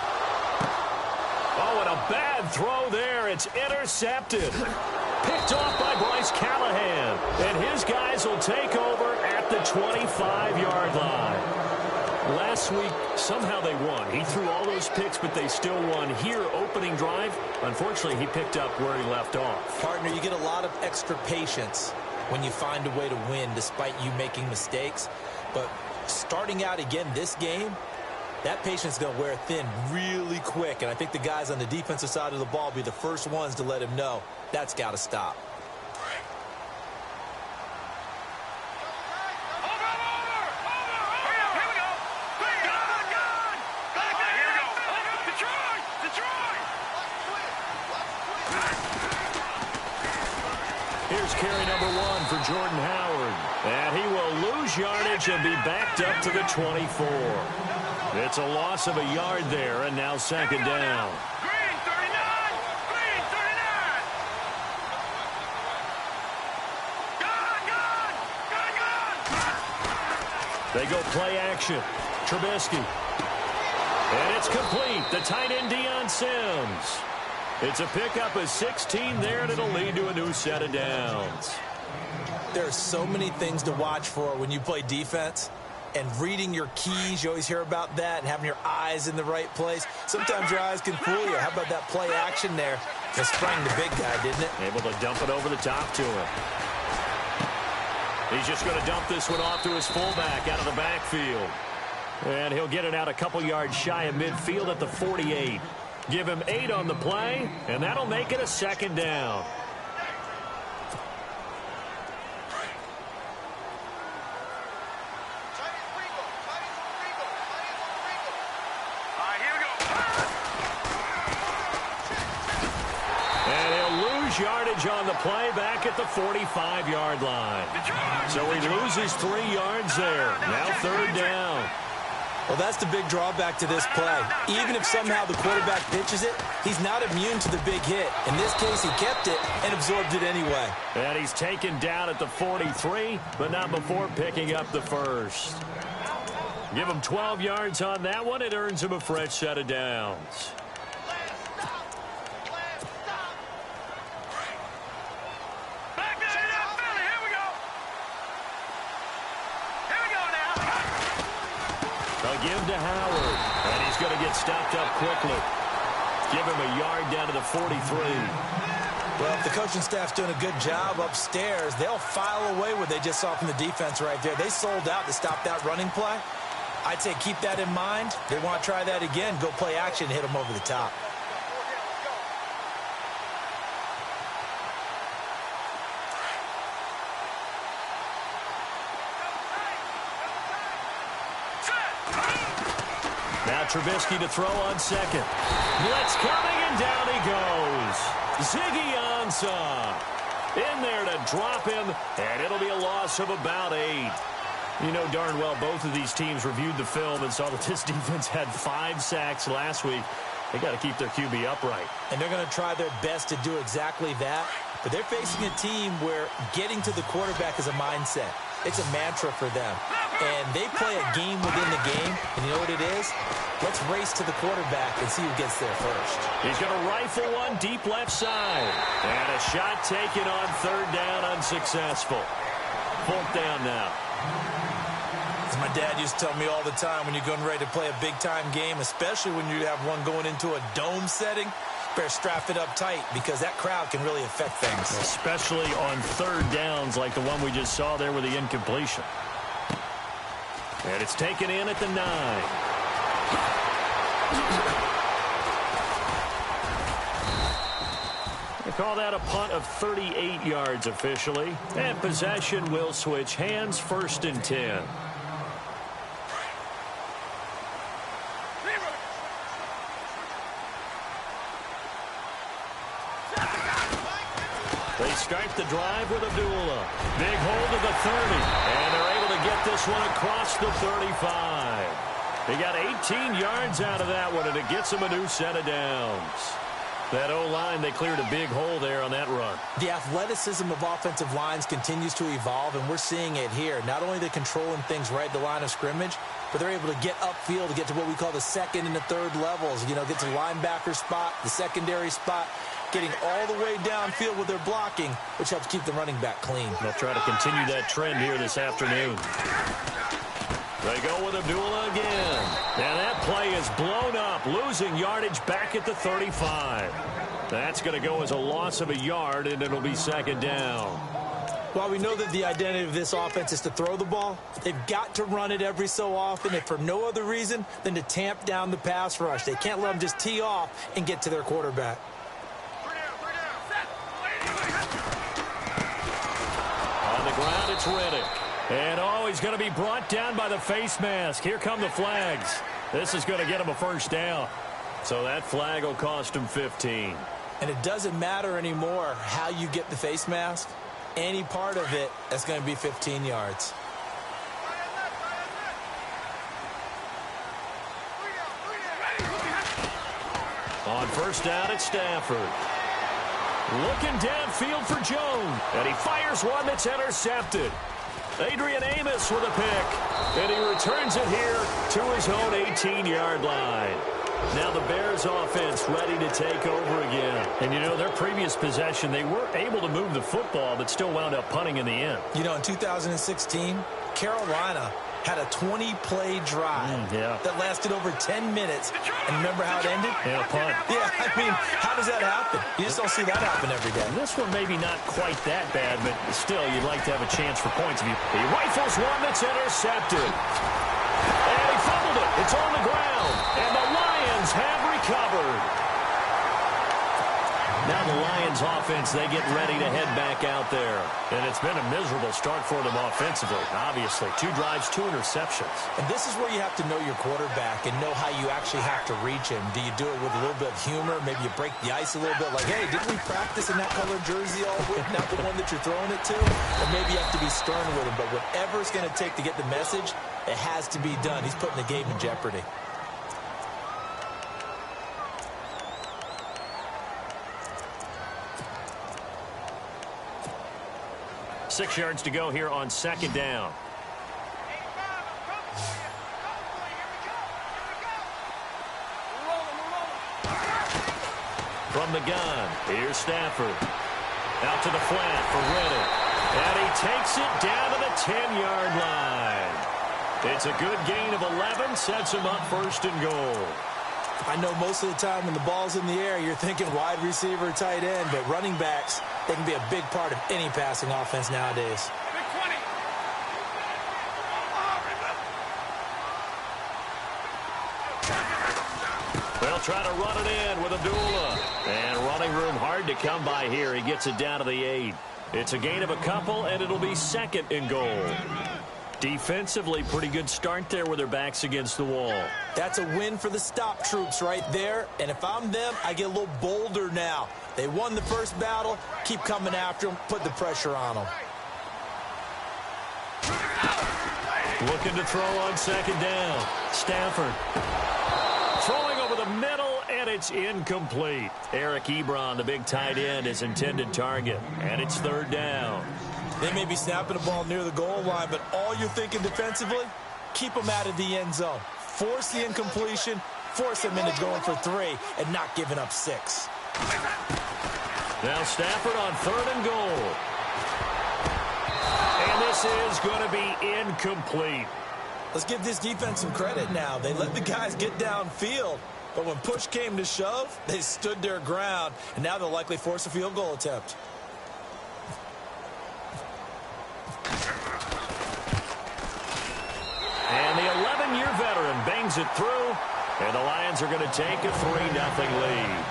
Oh, and a bad throw there. It's intercepted. Picked off by Bryce Callahan. And his guys will take over at the 25-yard line. Last week, somehow they won. He threw all those picks, but they still won. Here, opening drive, unfortunately, he picked up where he left off. Partner, you get a lot of extra patience when you find a way to win despite you making mistakes. But starting out again this game, that patience is going to wear thin really quick. And I think the guys on the defensive side of the ball will be the first ones to let him know that's got to stop. Here's carry number 1 for Jordan Howard. And he will lose yardage and be backed up to the 24. It's a loss of a yard there, and now 2nd down. Green 39! Green 39! Gone! They go play action. Trubisky. And it's complete. The tight end, Deion Sims. It's a pickup of 16 there, and it'll lead to a new set of downs. There are so many things to watch for when you play defense. And reading your keys, you always hear about that, and having your eyes in the right place. Sometimes your eyes can fool you. How about that play action there? It sprang the big guy, didn't it? Able to dump it over the top to him. He's just going to dump this one off to his fullback out of the backfield. And he'll get it out a couple yards shy of midfield at the 48. Give him 8 on the play, and that'll make it a 2nd down. Yardage on the play back at the 45-yard line. So he loses 3 yards there. Now 3rd down. Well, that's the big drawback to this play. Even if somehow the quarterback pitches it, he's not immune to the big hit. In this case, he kept it and absorbed it anyway. And he's taken down at the 43, but not before picking up the 1st. Give him 12 yards on that one. It earns him a fresh set of downs. A give to Howard. And he's going to get stopped up quickly. Give him a yard down to the 43. Well, if the coaching staff's doing a good job upstairs, they'll file away what they just saw from the defense right there. They sold out to stop that running play. I'd say keep that in mind. They want to try that again. Go play action, hit them over the top. Now Trubisky to throw on second. Blitz coming, and down he goes. Ziggy Ansah in there to drop him, and it'll be a loss of about 8. You know darn well both of these teams reviewed the film and saw that this defense had 5 sacks last week. They got to keep their QB upright. And they're going to try their best to do exactly that. But they're facing a team where getting to the quarterback is a mindset. It's a mantra for them. And they play a game within the game. And you know what it is? Let's race to the quarterback and see who gets there first. He's going to rifle one deep left side. And a shot taken on third down, unsuccessful. 4th down now. As my dad used to tell me all the time, when you're getting ready to play a big-time game, especially when you have one going into a dome setting, better strap it up tight because that crowd can really affect things. Especially on third downs like the one we just saw there with the incompletion. And it's taken in at the 9. They call that a punt of 38 yards officially. And possession will switch hands, 1st and 10. They start the drive with Abdullah. Big hold of the 30. And they're able to get this one across the 35. They got 18 yards out of that one, and it gets them a new set of downs. That O-line, they cleared a big hole there on that run. The athleticism of offensive lines continues to evolve, and we're seeing it here. Not only are they controlling things right at the line of scrimmage, but they're able to get upfield to get to what we call the 2nd and the 3rd levels. You know, get to the linebacker spot, the secondary spot, getting all the way downfield with their blocking, which helps keep the running back clean. They'll try to continue that trend here this afternoon. They go with Abdullah again. And that play is blown up, losing yardage back at the 35. That's going to go as a loss of a yard, and it'll be 2nd down. While we know that the identity of this offense is to throw the ball, they've got to run it every so often, if for no other reason than to tamp down the pass rush. They can't let them just tee off and get to their quarterback. On the ground, it's Riddick. And, he's going to be brought down by the face mask. Here come the flags. This is going to get him a 1st down. So that flag will cost him 15. And it doesn't matter anymore how you get the face mask. Any part of it, that's going to be 15 yards. On 1st down, it's Stafford. Looking downfield for Jones. And he fires one that's intercepted. Adrian Amos with a pick. And he returns it here to his own 18-yard line. Now the Bears offense ready to take over again. And, you know, their previous possession, they were able to move the football but still wound up punting in the end. You know, in 2016, Carolina had a 20-play drive that lasted over 10 minutes. And remember how it ended? And a punt. Yeah, I mean, how does that happen? You just don't see that happen every day. This one maybe not quite that bad, but still you'd like to have a chance for points. He rifles one that's intercepted. And he fumbled it. It's on the ground. And the Lions have recovered. Now the Lions offense, they get ready to head back out there. And it's been a miserable start for them offensively, obviously. 2 drives, 2 interceptions. And this is where you have to know your quarterback and know how you actually have to reach him. Do you do it with a little bit of humor? Maybe you break the ice a little bit like, hey, didn't we practice in that color jersey all week? Not the one that you're throwing it to? Or maybe you have to be stern with him. But whatever it's going to take to get the message, it has to be done. He's putting the game in jeopardy. Six yards to go here on 2nd down. From the gun, here's Stafford. Out to the flat for Riddick. And he takes it down to the 10-yard line. It's a good gain of 11, sets him up first and goal. I know most of the time when the ball's in the air, you're thinking wide receiver, tight end, but running backs, they can be a big part of any passing offense nowadays. They'll try to run it in with Abdullah. And running room hard to come by here. He gets it down to the 8. It's a gain of a couple, and it'll be second and goal. Defensively, pretty good start there with their backs against the wall. That's a win for the stop troops right there. And if I'm them, I get a little bolder now. They won the first battle. Keep coming after them. Put the pressure on them. Looking to throw on second down. Stafford. Throwing over the middle, and it's incomplete. Eric Ebron, the big tight end, is intended target. And it's third down. They may be snapping the ball near the goal line, but all you're thinking defensively, keep them out of the end zone. Force the incompletion, force them into going for 3, and not giving up 6. Now Stafford on third and goal. And this is going to be incomplete. Let's give this defense some credit now. They let the guys get downfield, but when push came to shove, they stood their ground, and now they'll likely force a field goal attempt. And the 11-year veteran bangs it through, and the Lions are going to take a 3-0 lead.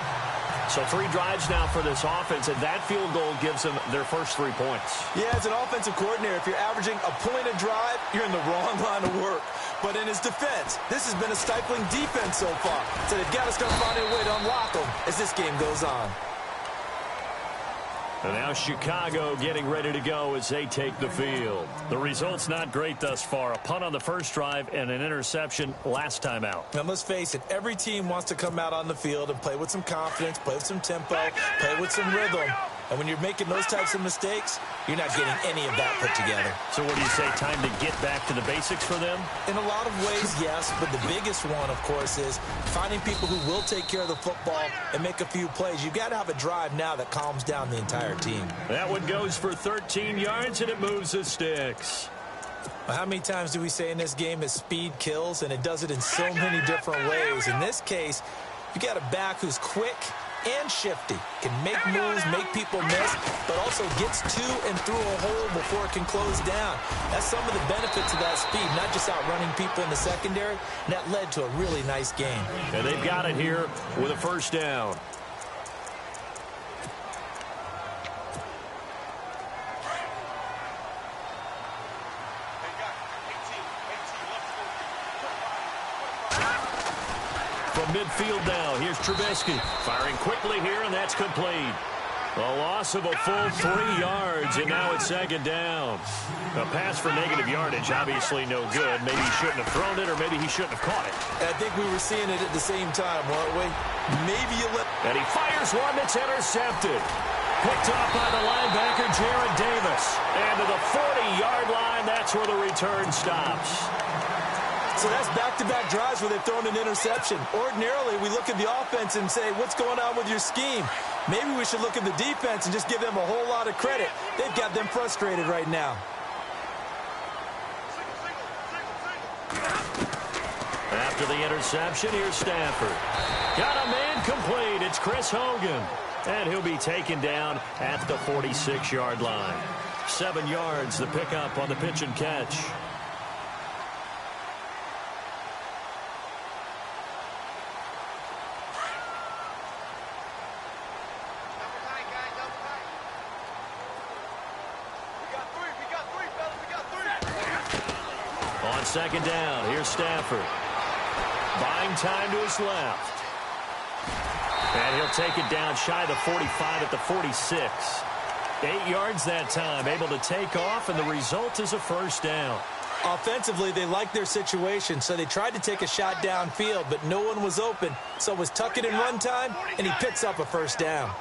So 3 drives now for this offense, and that field goal gives them their first 3 points. Yeah, as an offensive coordinator, if you're averaging a point a drive, you're in the wrong line of work. But in his defense, this has been a stifling defense so far. So they've got to start finding a way to unlock them as this game goes on. And now Chicago getting ready to go as they take the field. The result's not great thus far. A punt on the first drive and an interception last time out. Now, let's face it, every team wants to come out on the field and play with some confidence, play with some tempo, play with some rhythm. And when you're making those types of mistakes, you're not getting any of that put together. So what do you say, time to get back to the basics for them? In a lot of ways, yes, but the biggest one, of course, is finding people who will take care of the football and make a few plays. You've got to have a drive now that calms down the entire team. That one goes for 13 yards, and it moves the sticks. Well, how many times do we say in this game that speed kills, and it does it in so many different ways? In this case, you got a back who's quick and shifty, can make moves, make people miss, but also gets to and through a hole before it can close down. That's some of the benefits of that speed, not just outrunning people in the secondary, and that led to a really nice game. And they've got it here with a first down. From midfield now, here's Trubisky. Firing quickly here, and that's complete. A loss of a full 3 yards, and now it's second down. A pass for negative yardage, obviously no good. Maybe he shouldn't have thrown it, or maybe he shouldn't have caught it. And I think we were seeing it at the same time, weren't we? Maybe you let... And he fires one that's intercepted. Picked off by the linebacker, Jared Davis. And to the 40-yard line, that's where the return stops. So that's back-to-back drives where they've thrown an interception. Ordinarily, we look at the offense and say, what's going on with your scheme? Maybe we should look at the defense and just give them a whole lot of credit. They've got them frustrated right now. After the interception, here's Stafford. Got a man complete. It's Chris Hogan. And he'll be taken down at the 46-yard line. 7 yards, the pickup on the pitch and catch. On second down, here's Stafford. Buying time to his left. And he'll take it down shy of the 45 at the 46. 8 yards that time, able to take off, and the result is a first down. Offensively, they liked their situation, so they tried to take a shot downfield, but no one was open. So it was tuck it and run time, and he picks up a first down.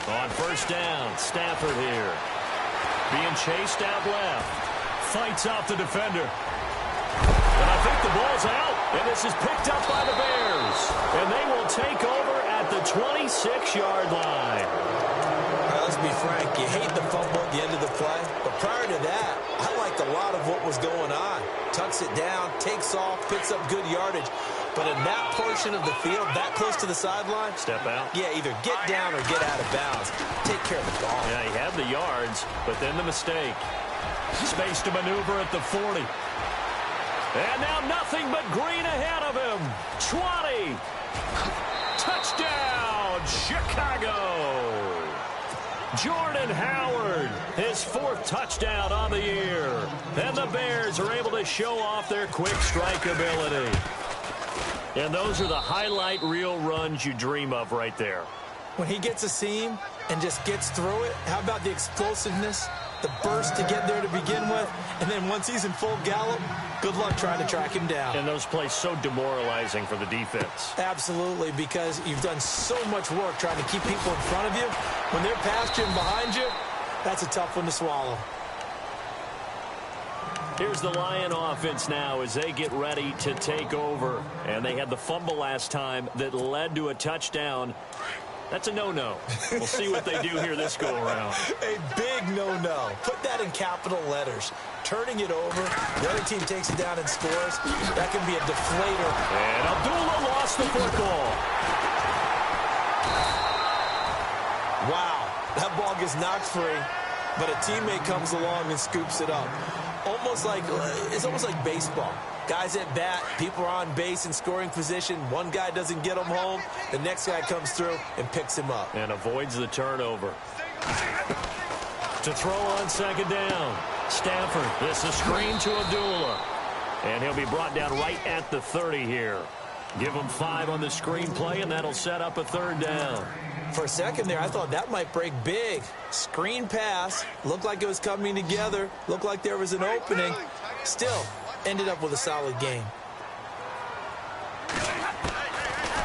On first down, Stafford here. Being chased out left. Fights off the defender. And I think the ball's out. And this is picked up by the Bears. And they will take over at the 26-yard line. let's be frank, you hate the fumble at the end of the play. But prior to that, I liked a lot of what was going on. Tucks it down, takes off, picks up good yardage. But in that portion of the field, that close to the sideline, step out. Yeah, either get down or get out of bounds. Take care of the ball. Yeah, he had the yards, but then the mistake. Space to maneuver at the 40. And now nothing but green ahead of him. 20. Touchdown, Chicago. Jordan Howard, his 4th touchdown on the year. And the Bears are able to show off their quick strike ability. And those are the highlight reel runs you dream of right there. When he gets a seam and just gets through it, how about the explosiveness, the burst to get there to begin with, and then once he's in full gallop, good luck trying to track him down. And those plays so demoralizing for the defense. Absolutely, because you've done so much work trying to keep people in front of you. When they're past you and behind you, that's a tough one to swallow. Here's the Lion offense now as they get ready to take over. And they had the fumble last time that led to a touchdown. That's a no-no. We'll see what they do here this go-around. A big no-no. Put that in capital letters. Turning it over, the other team takes it down and scores. That can be a deflator. And Abdullah lost the football. Wow, that ball gets knocked free, but a teammate comes along and scoops it up. It's almost like baseball. Guys at bat, people are on base in scoring position. One guy doesn't get him home. The next guy comes through and picks him up. And avoids the turnover. To throw on second down. Stafford, this is a screen to Abdullah. And he'll be brought down right at the 30 here. Give him 5 on the screen play, and that'll set up a 3rd down. For a second there, I thought that might break big. Screen pass. Looked like it was coming together. Looked like there was an opening. Still, ended up with a solid game.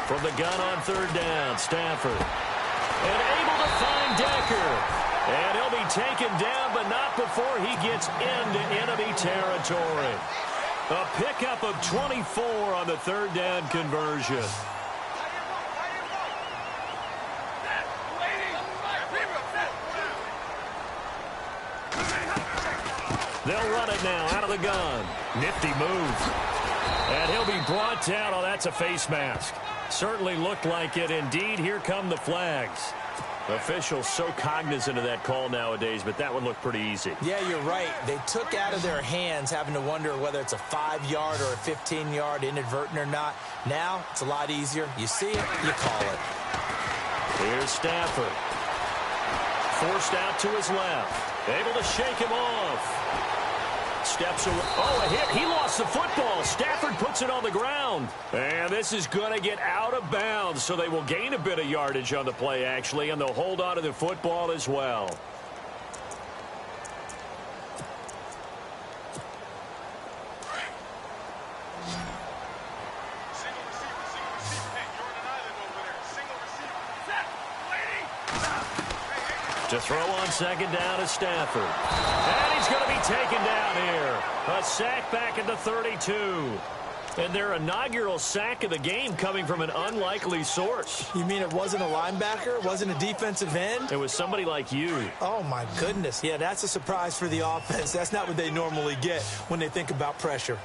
From the gun on 3rd down, Stafford. And able to find Decker. And he'll be taken down, but not before he gets into enemy territory. A pickup of 24 on the 3rd down conversion. They'll run it now out of the gun. Nifty move. And he'll be brought down. Oh, that's a face mask. Certainly looked like it. Indeed, here come the flags. Officials so cognizant of that call nowadays, but that one looked pretty easy. Yeah, you're right. They took out of their hands having to wonder whether it's a 5-yard or a 15-yard inadvertent or not. Now, it's a lot easier. You see it, you call it. Here's Stafford. Forced out to his left. Able to shake him off. Steps away. Oh, a hit. He lost the football. Stafford puts it on the ground. And this is going to get out of bounds, so they will gain a bit of yardage on the play, actually, and they'll hold on to the football as well. To throw on second down is Stafford. And he's going to be taken down here. A sack back at the 32. And their inaugural sack of the game coming from an unlikely source. You mean it wasn't a linebacker? It wasn't a defensive end? It was somebody like you. Oh, my goodness. Yeah, that's a surprise for the offense. That's not what they normally get when they think about pressure.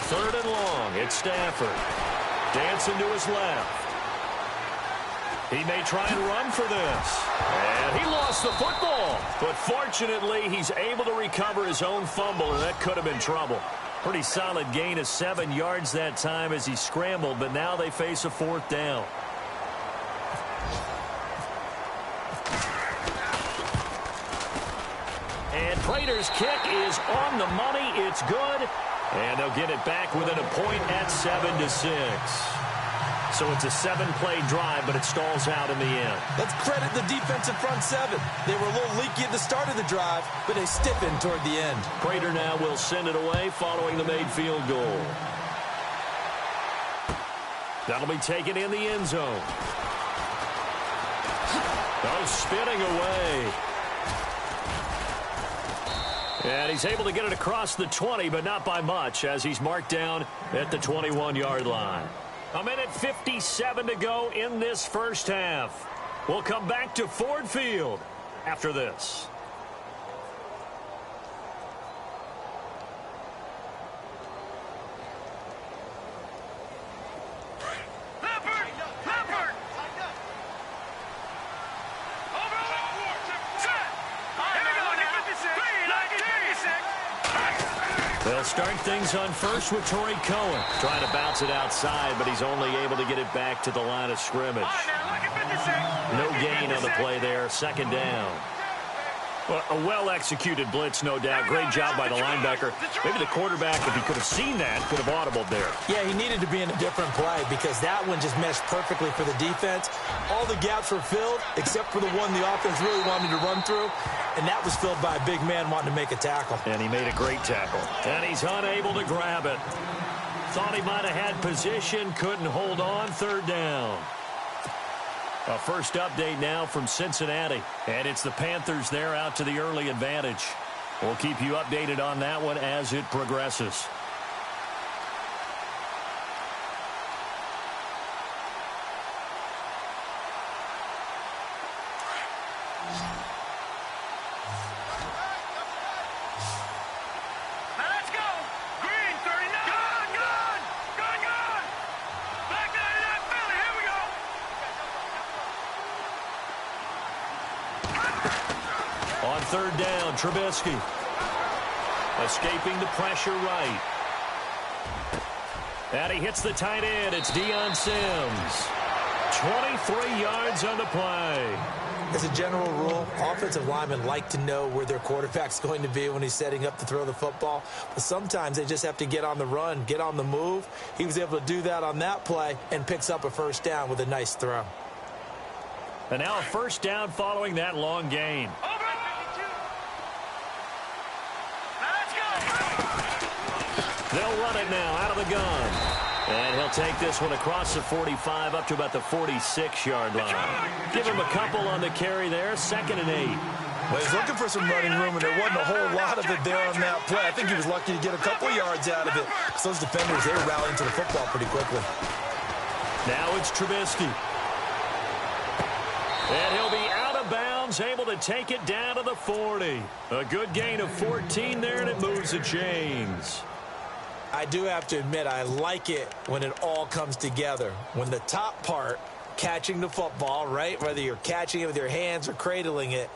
Third and long. It's Stafford. Dancing to his left. He may try and run for this. And he lost the football. But fortunately, he's able to recover his own fumble, and that could have been trouble. Pretty solid gain of 7 yards that time as he scrambled, but now they face a 4th down. And Prater's kick is on the money. It's good. And they'll get it back within a point at 7-6. So it's a 7-play drive, but it stalls out in the end. Let's credit the defensive front 7. They were a little leaky at the start of the drive, but they stiffened toward the end. Prater now will send it away following the made field goal. That'll be taken in the end zone. Oh, spinning away. And he's able to get it across the 20, but not by much, as he's marked down at the 21-yard line. 1:57 to go in this first half. We'll come back to Ford Field after this. They'll start things on first with Torrey Cohen. Trying to bounce it outside, but he's only able to get it back to the line of scrimmage. No gain on the play there. Second down. Well, a well-executed blitz, no doubt. Great job by the linebacker. Maybe the quarterback, if he could have seen that, could have audibled there. Yeah, he needed to be in a different play because that one just meshed perfectly for the defense. All the gaps were filled except for the one the offense really wanted to run through, and that was filled by a big man wanting to make a tackle. And he made a great tackle. And he's unable to grab it. Thought he might have had position, couldn't hold on. Third down. A first update now from Cincinnati. And it's the Panthers there out to the early advantage. We'll keep you updated on that one as it progresses. Third down, Trubisky. Escaping the pressure right. And he hits the tight end. It's Deion Sims. 23 yards on the play. As a general rule, offensive linemen like to know where their quarterback's going to be when he's setting up to throw the football. But sometimes they just have to get on the run, get on the move. He was able to do that on that play and picks up a first down with a nice throw. And now a first down following that long gain. They'll run it now out of the gun. And he'll take this one across the 45 up to about the 46-yard line. Give him a couple on the carry there. 2nd and 8. Well, he's looking for some running room, and there wasn't a whole lot of it there on that play. I think he was lucky to get a couple of yards out of it because those defenders, they were rallying to the football pretty quickly. Now it's Trubisky. And he'll be out of bounds, able to take it down to the 40. A good gain of 14 there, and it moves the chains. I do have to admit, I like it when it all comes together. When the top part, catching the football, right, whether you're catching it with your hands or cradling it,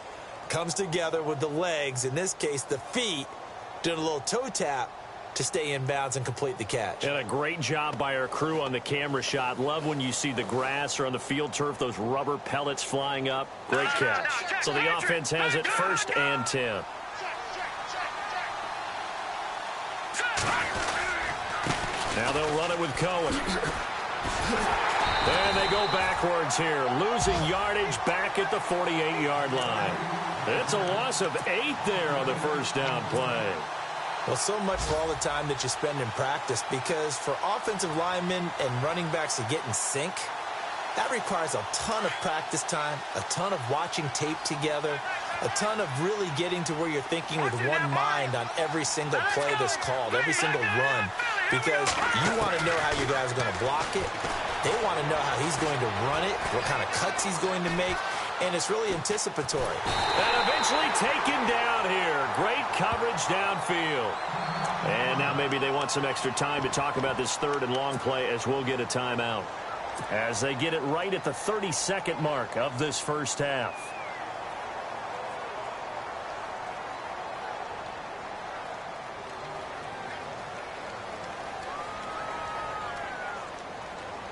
comes together with the legs, in this case the feet, doing a little toe tap to stay in bounds and complete the catch. And a great job by our crew on the camera shot. Love when you see the grass or on the field turf, those rubber pellets flying up. Great catch. So the offense has it 1st and 10. Now they'll run it with Cohen. And they go backwards here, losing yardage back at the 48-yard line. It's a loss of 8 there on the first down play. Well, so much for all the time that you spend in practice, because for offensive linemen and running backs to get in sync, that requires a ton of practice time, a ton of watching tape together, a ton of really getting to where you're thinking with one mind on every single play that's called, every single run, because you want to know how your guy's going to block it. They want to know how he's going to run it, what kind of cuts he's going to make, and it's really anticipatory. And eventually taken down here. Great coverage downfield. And now maybe they want some extra time to talk about this 3rd and long play as we'll get a timeout. As they get it right at the 30-second mark of this first half.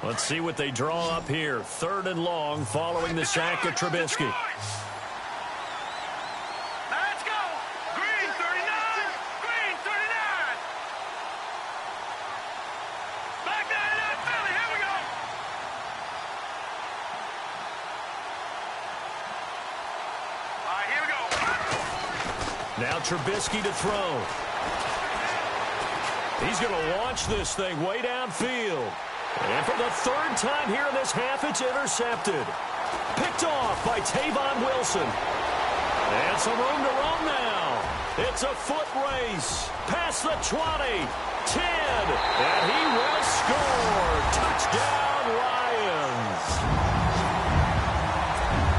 Let's see what they draw up here. 3rd and long following the sack of Trubisky. Let's go. Green 39. Green 39. Back down that Philly. Here we go. All right, here we go. Now Trubisky to throw. He's going to launch this thing way downfield. And for the 3rd time here in this half, it's intercepted. Picked off by Tavon Wilson. And some room to run now. It's a foot race. Past the 20. 10. And he will score. Touchdown, Lions.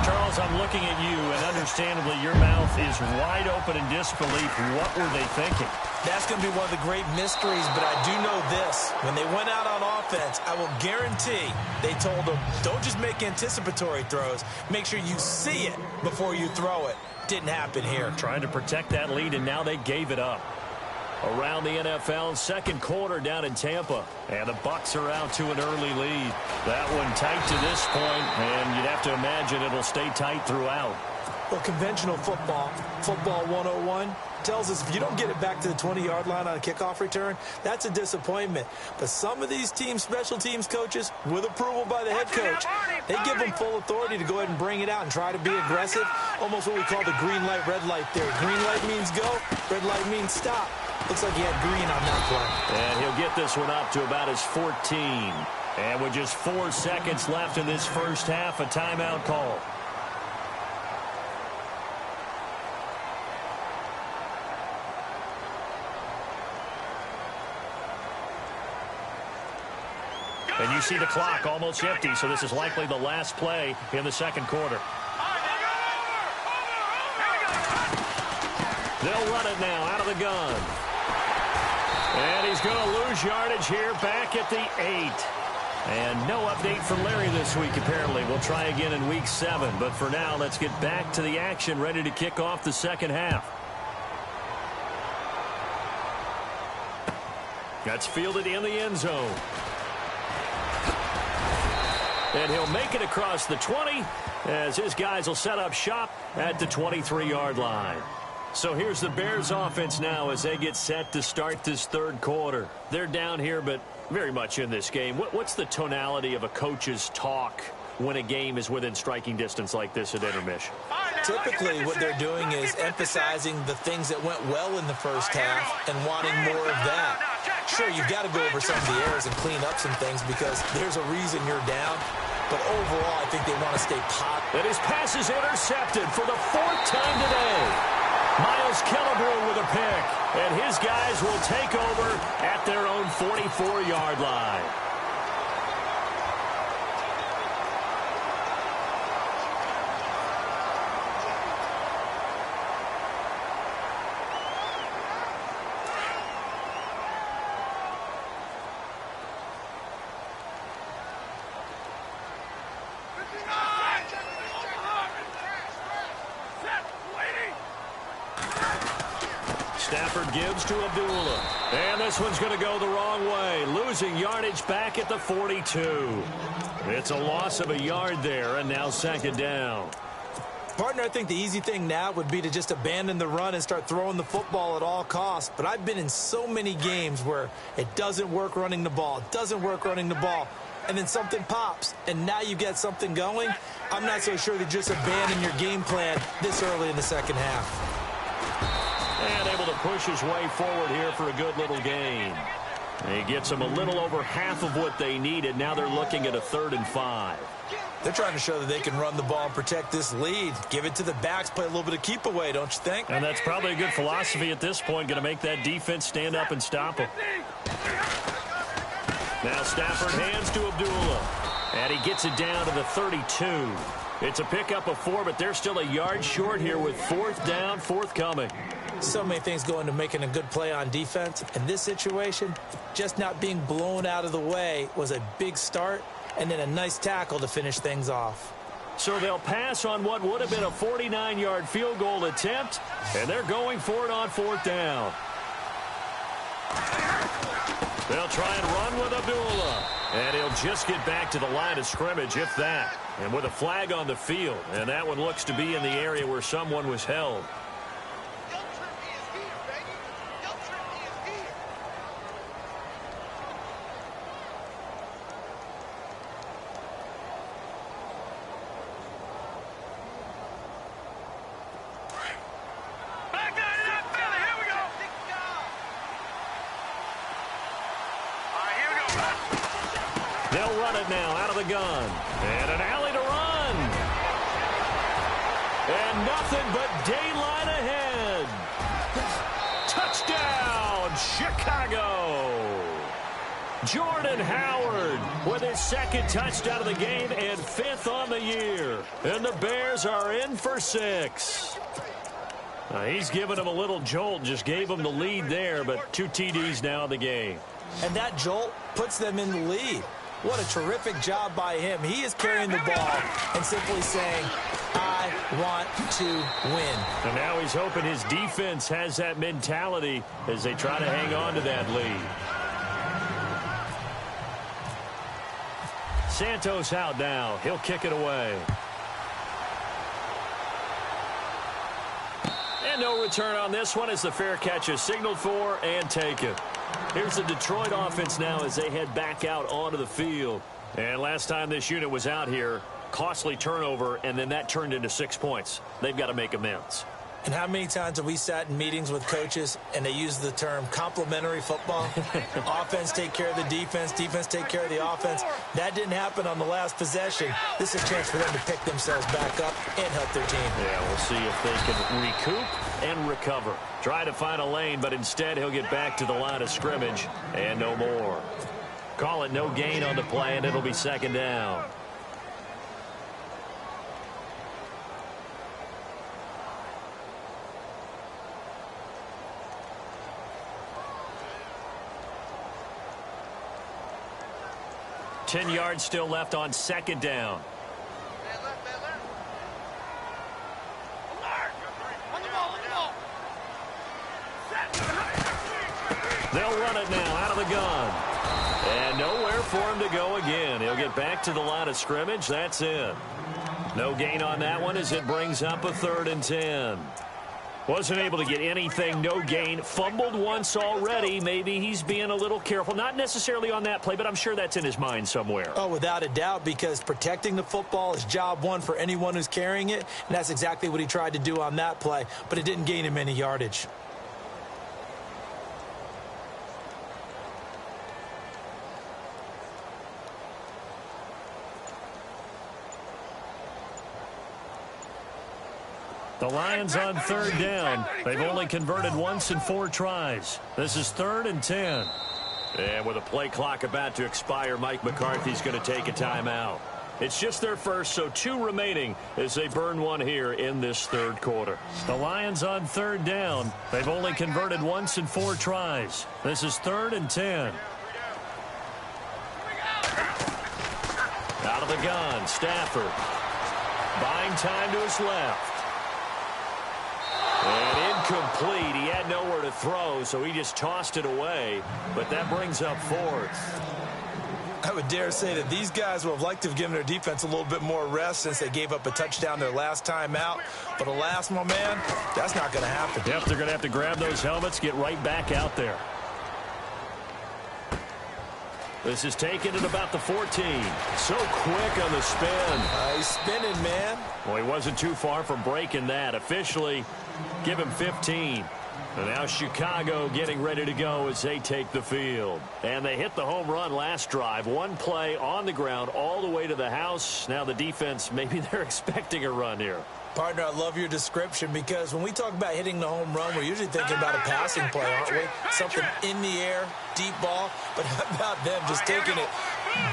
Charles, I'm looking at you, and understandably, your mouth is wide open in disbelief. What were they thinking? That's going to be one of the great mysteries, but I do know this. When they went out on offense, I will guarantee they told them, don't just make anticipatory throws. Make sure you see it before you throw it. Didn't happen here. Trying to protect that lead, and now they gave it up. Around the NFL, second quarter down in Tampa. And the Bucs are out to an early lead. That one tight to this point, and you'd have to imagine it'll stay tight throughout. Well, conventional football 101, tells us if you don't get it back to the 20-yard line on a kickoff return, that's a disappointment. But some of these teams, special teams coaches, with approval by the head coach, they give them full authority to go ahead and bring it out and try to be aggressive. Almost what we call the green light, red light theory. Green light means go, red light means stop. Looks like he had green on that play. And he'll get this one up to about his 14. And with just 4 seconds left in this first half, a timeout call. And you see the clock almost empty, so this is likely the last play in the second quarter. They'll run it now out of the gun. And he's going to lose yardage here back at the 8. And no update from Larry this week, apparently. We'll try again in week 7. But for now, let's get back to the action, ready to kick off the second half. That's fielded in the end zone. And he'll make it across the 20 as his guys will set up shop at the 23-yard line. So here's the Bears offense now as they get set to start this third quarter. They're down here, but very much in this game. What's the tonality of a coach's talk when a game is within striking distance like this at intermission? Typically, what they're doing is emphasizing the things that went well in the first half and wanting more of that. Sure, you've got to go over some of the errors and clean up some things because there's a reason you're down. But overall, I think they want to stay positive. And his pass is intercepted for the 4th time today. Miles Killebrew with a pick, and his guys will take over at their own 44-yard line. Stafford gives to Abdullah. And this one's going to go the wrong way. Losing yardage back at the 42. It's a loss of a yard there, and now second down. Partner, I think the easy thing now would be to just abandon the run and start throwing the football at all costs. But I've been in so many games where it doesn't work running the ball. It doesn't work running the ball. And then something pops, and now you get something going. I'm not so sure to just abandon your game plan this early in the second half. And able to push his way forward here for a good little gain. He gets them a little over half of what they needed. Now they're looking at a 3rd and 5. They're trying to show that they can run the ball and protect this lead. Give it to the backs, play a little bit of keep away, don't you think? And that's probably a good philosophy at this point. Going to make that defense stand up and stop them. Now Stafford hands to Abdullah. And he gets it down to the 32. It's a pickup of 4, but they're still a yard short here with 4th down, forthcoming. So many things go into making a good play on defense. In this situation, just not being blown out of the way was a big start, and then a nice tackle to finish things off. So they'll pass on what would have been a 49-yard field goal attempt, and they're going for it on 4th down. They'll try and run with Abdullah, and he'll just get back to the line of scrimmage, if that. And with a flag on the field, and that one looks to be in the area where someone was held. They'll run it now out of the gun. And an alley to run. And nothing but daylight ahead. Touchdown, Jordan Howard with his second touchdown of the game and 5th on the year. And the Bears are in for 6. He's given him a little jolt, just gave him the lead there, but 2 TDs now in the game. And that jolt puts them in the lead. What a terrific job by him. He is carrying the ball and simply saying, I want to win. And now he's hoping his defense has that mentality as they try to hang on to that lead. Santos out now. He'll kick it away. And no return on this one as the fair catch is signaled for and taken. Here's the Detroit offense now as they head back out onto the field. And last time this unit was out here, costly turnover, and then that turned into 6 points. They've got to make amends. And how many times have we sat in meetings with coaches and they use the term complementary football? Offense take care of the defense, defense take care of the offense. That didn't happen on the last possession. This is a chance for them to pick themselves back up and help their team. Yeah, we'll see if they can recoup and recover. Try to find a lane, but instead he'll get back to the line of scrimmage and no more. Call it no gain on the play, and it'll be 2nd down. Ten yards still left on 2nd down. They'll run it now out of the gun. And nowhere for him to go again. He'll get back to the line of scrimmage. That's it. No gain on that one as it brings up a 3rd and 10. Wasn't able to get anything, no gain. Fumbled once already. Maybe he's being a little careful. Not necessarily on that play, but I'm sure that's in his mind somewhere. Oh, without a doubt, because protecting the football is job one for anyone who's carrying it, and that's exactly what he tried to do on that play, but it didn't gain him any yardage. The Lions on 3rd down. They've only converted once in 4 tries. This is 3rd and 10. And with a play clock about to expire, Mike McCarthy's going to take a timeout. It's just their first, so 2 remaining as they burn one here in this 3rd quarter. The Lions on 3rd down. They've only converted once in 4 tries. This is 3rd and 10. Out of the gun, Stafford. Buying time to his left. And incomplete. He had nowhere to throw, so he just tossed it away. But that brings up 4th. I would dare say that these guys would have liked to have given their defense a little bit more rest since they gave up a touchdown their last time out. But alas, my man, that's not going to happen. Yep, they're going to have to grab those helmets, get right back out there. This is taken at about the 14. So quick on the spin. He's spinning, man. Well, he wasn't too far from breaking that. Officially, give him 15. And now Chicago getting ready to go as they take the field. And they hit the home run last drive. One play on the ground all the way to the house. Now the defense, maybe they're expecting a run here. Partner, I love your description because when we talk about hitting the home run, we're usually thinking about a passing play, aren't we? Something in the air, deep ball. But how about them just taking it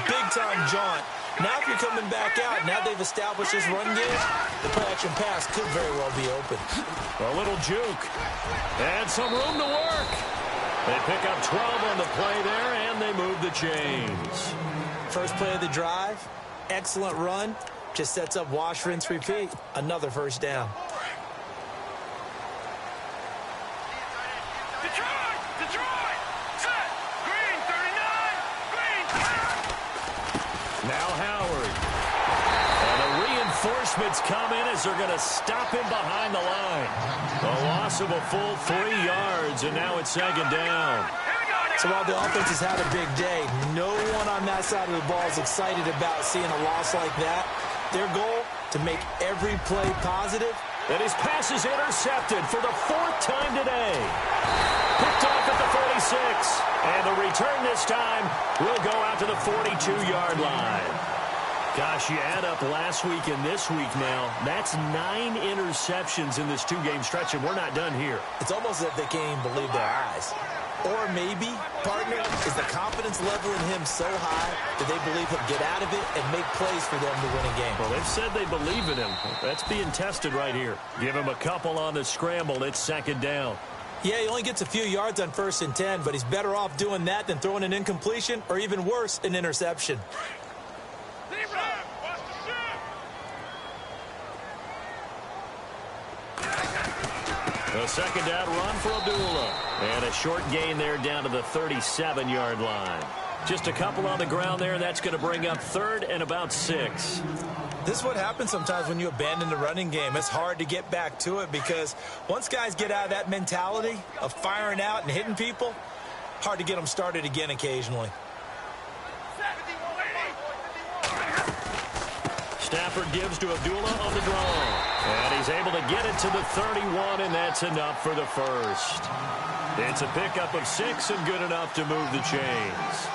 big-time jaunt? Now if you're coming back out, now they've established this run game, the play-action pass could very well be open. A little juke. And some room to work. They pick up 12 on the play there, and they move the chains. First play of the drive, excellent run. Just sets up wash, rinse, repeat. Another 1st down. Detroit! Set! Green, 39! Green! Now Howard. And the reinforcements come in as they're going to stop him behind the line. A loss of a full 3 yards, and now it's 2nd down. So while the offense has had a big day, no one on that side of the ball is excited about seeing a loss like that. Their goal, to make every play positive. And his pass is intercepted for the 4th time today. Picked off at the 46. And the return this time will go out to the 42-yard line. Gosh, you add up last week and this week now. That's 9 interceptions in this 2-game stretch, and we're not done here. It's almost as if they can't even believe their eyes. Or maybe, partner, is the confidence level in him so high that they believe he'll get out of it and make plays for them to win a game? Well, they've said they believe in him. That's being tested right here. Give him a couple on the scramble. It's second down. Yeah, he only gets a few yards on 1st and 10, but he's better off doing that than throwing an incompletion or even worse, an interception. A second down run for Abdullah. And a short gain there down to the 37-yard line. Just a couple on the ground there. That's going to bring up 3rd and about 6. This is what happens sometimes when you abandon the running game. It's hard to get back to it because once guys get out of that mentality of firing out and hitting people, hard to get them started again occasionally. Stafford gives to Abdullah on the draw. And he's able to get it to the 31, and that's enough for the first. It's a pickup of 6 and good enough to move the chains.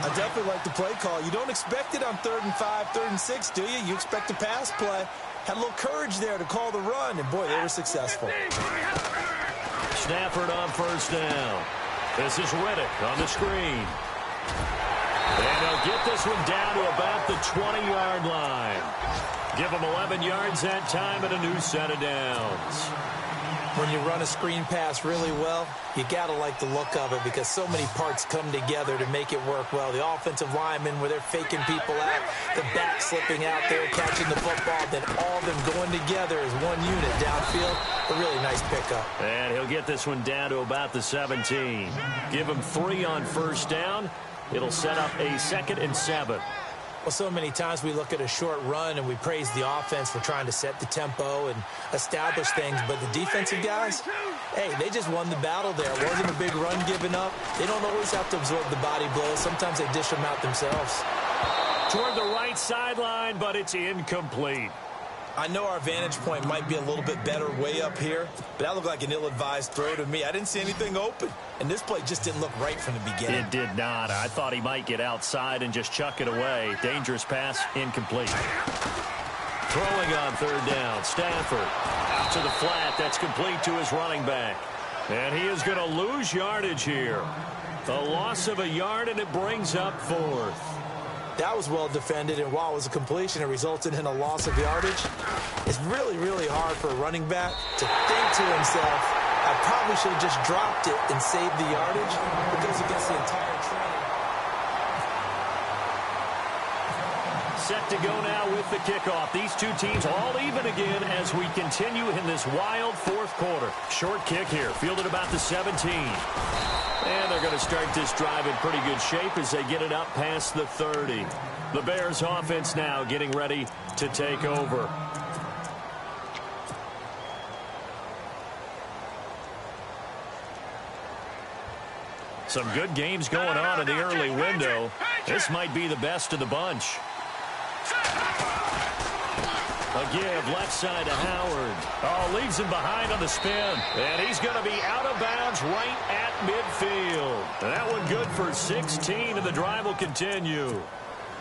I definitely like the play call. You don't expect it on 3rd and 5, 3rd and 6, do you? You expect a pass play. Had a little courage there to call the run, and boy, they were successful. Stafford on 1st down. This is Riddick on the screen. And he'll get this one down to about the 20-yard line. Give him 11 yards that time and a new set of downs. When you run a screen pass really well, you got to like the look of it because so many parts come together to make it work well. The offensive linemen, where they're faking people out, the back slipping out there, catching the football, then all of them going together as one unit downfield. A really nice pickup. And he'll get this one down to about the 17. Give him 3 on 1st down. It'll set up a 2nd and 7. Well, so many times we look at a short run and we praise the offense for trying to set the tempo and establish things, but the defensive guys, hey, they just won the battle there. It wasn't a big run given up. They don't always have to absorb the body blows. Sometimes they dish them out themselves. Toward the right sideline, but it's incomplete. I know our vantage point might be a little bit better way up here, but that looked like an ill-advised throw to me. I didn't see anything open, and this play just didn't look right from the beginning. It did not. I thought he might get outside and just chuck it away. Dangerous pass, incomplete. Throwing on 3rd down, Stafford out to the flat. That's complete to his running back. And he is going to lose yardage here. The loss of a yard, and it brings up 4th. That was well defended, and while it was a completion, it resulted in a loss of yardage. It's really, really hard for a running back to think to himself, I probably should have just dropped it and saved the yardage. It goes against the entire training. Set to go now with the kickoff. These two teams all even again as we continue in this wild 4th quarter. Short kick here, fielded about the 17. And they're going to start this drive in pretty good shape as they get it up past the 30. The Bears offense now getting ready to take over. Some good games going on in the early window. This might be the best of the bunch. A give left side to Howard. Oh, leaves him behind on the spin. And he's going to be out of bounds right at midfield. That one good for 16, and the drive will continue.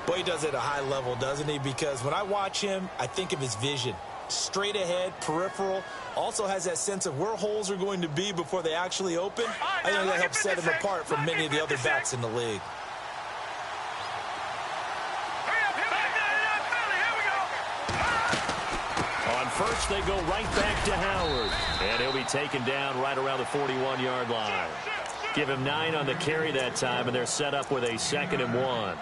Boy, he does it at a high level, doesn't he? Because when I watch him, I think of his vision. Straight ahead, peripheral. Also has that sense of where holes are going to be before they actually open. I think that helps set him apart from many of the other backs in the league. First, they go right back to Howard. And he'll be taken down right around the 41-yard line. Give him 9 on the carry that time, and they're set up with a 2nd and 1.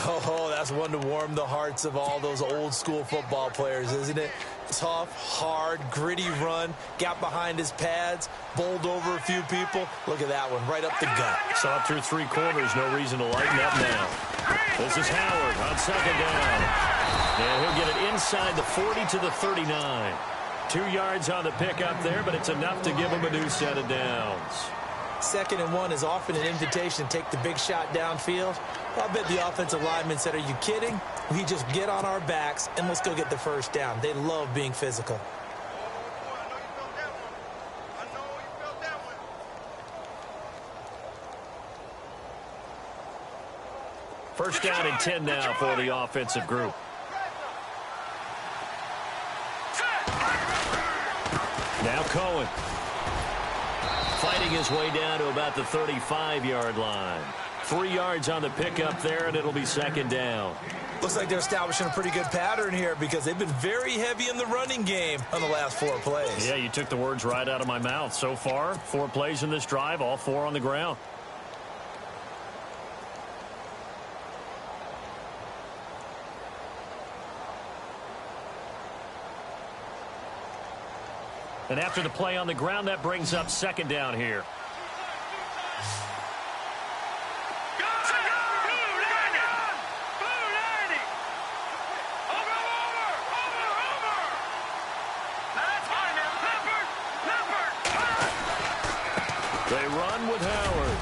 Oh, that's one to warm the hearts of all those old-school football players, isn't it? Tough, hard, gritty run. Got behind his pads, bowled over a few people. Look at that one, right up the gut. Saw it through 3 quarters. No reason to lighten up now. This is Howard on 2nd down. And he'll get it inside the 40 to the 39. 2 yards on the pickup there, but it's enough to give him a new set of downs. 2nd and 1 is often an invitation to take the big shot downfield. Well, I bet the offensive lineman said, are you kidding? We just get on our backs and let's go get the 1st down. They love being physical. First down and 10 now for the offensive group. Now Cohen. Fighting fighting his way down to about the 35-yard line. 3 yards on the pickup there, and it'll be second down. Looks like they're establishing a pretty good pattern here because they've been very heavy in the running game on the last 4 plays. Yeah, you took the words right out of my mouth. So far, 4 plays in this drive, all 4 on the ground. And after the play on the ground, that brings up second down here. They run with Howard.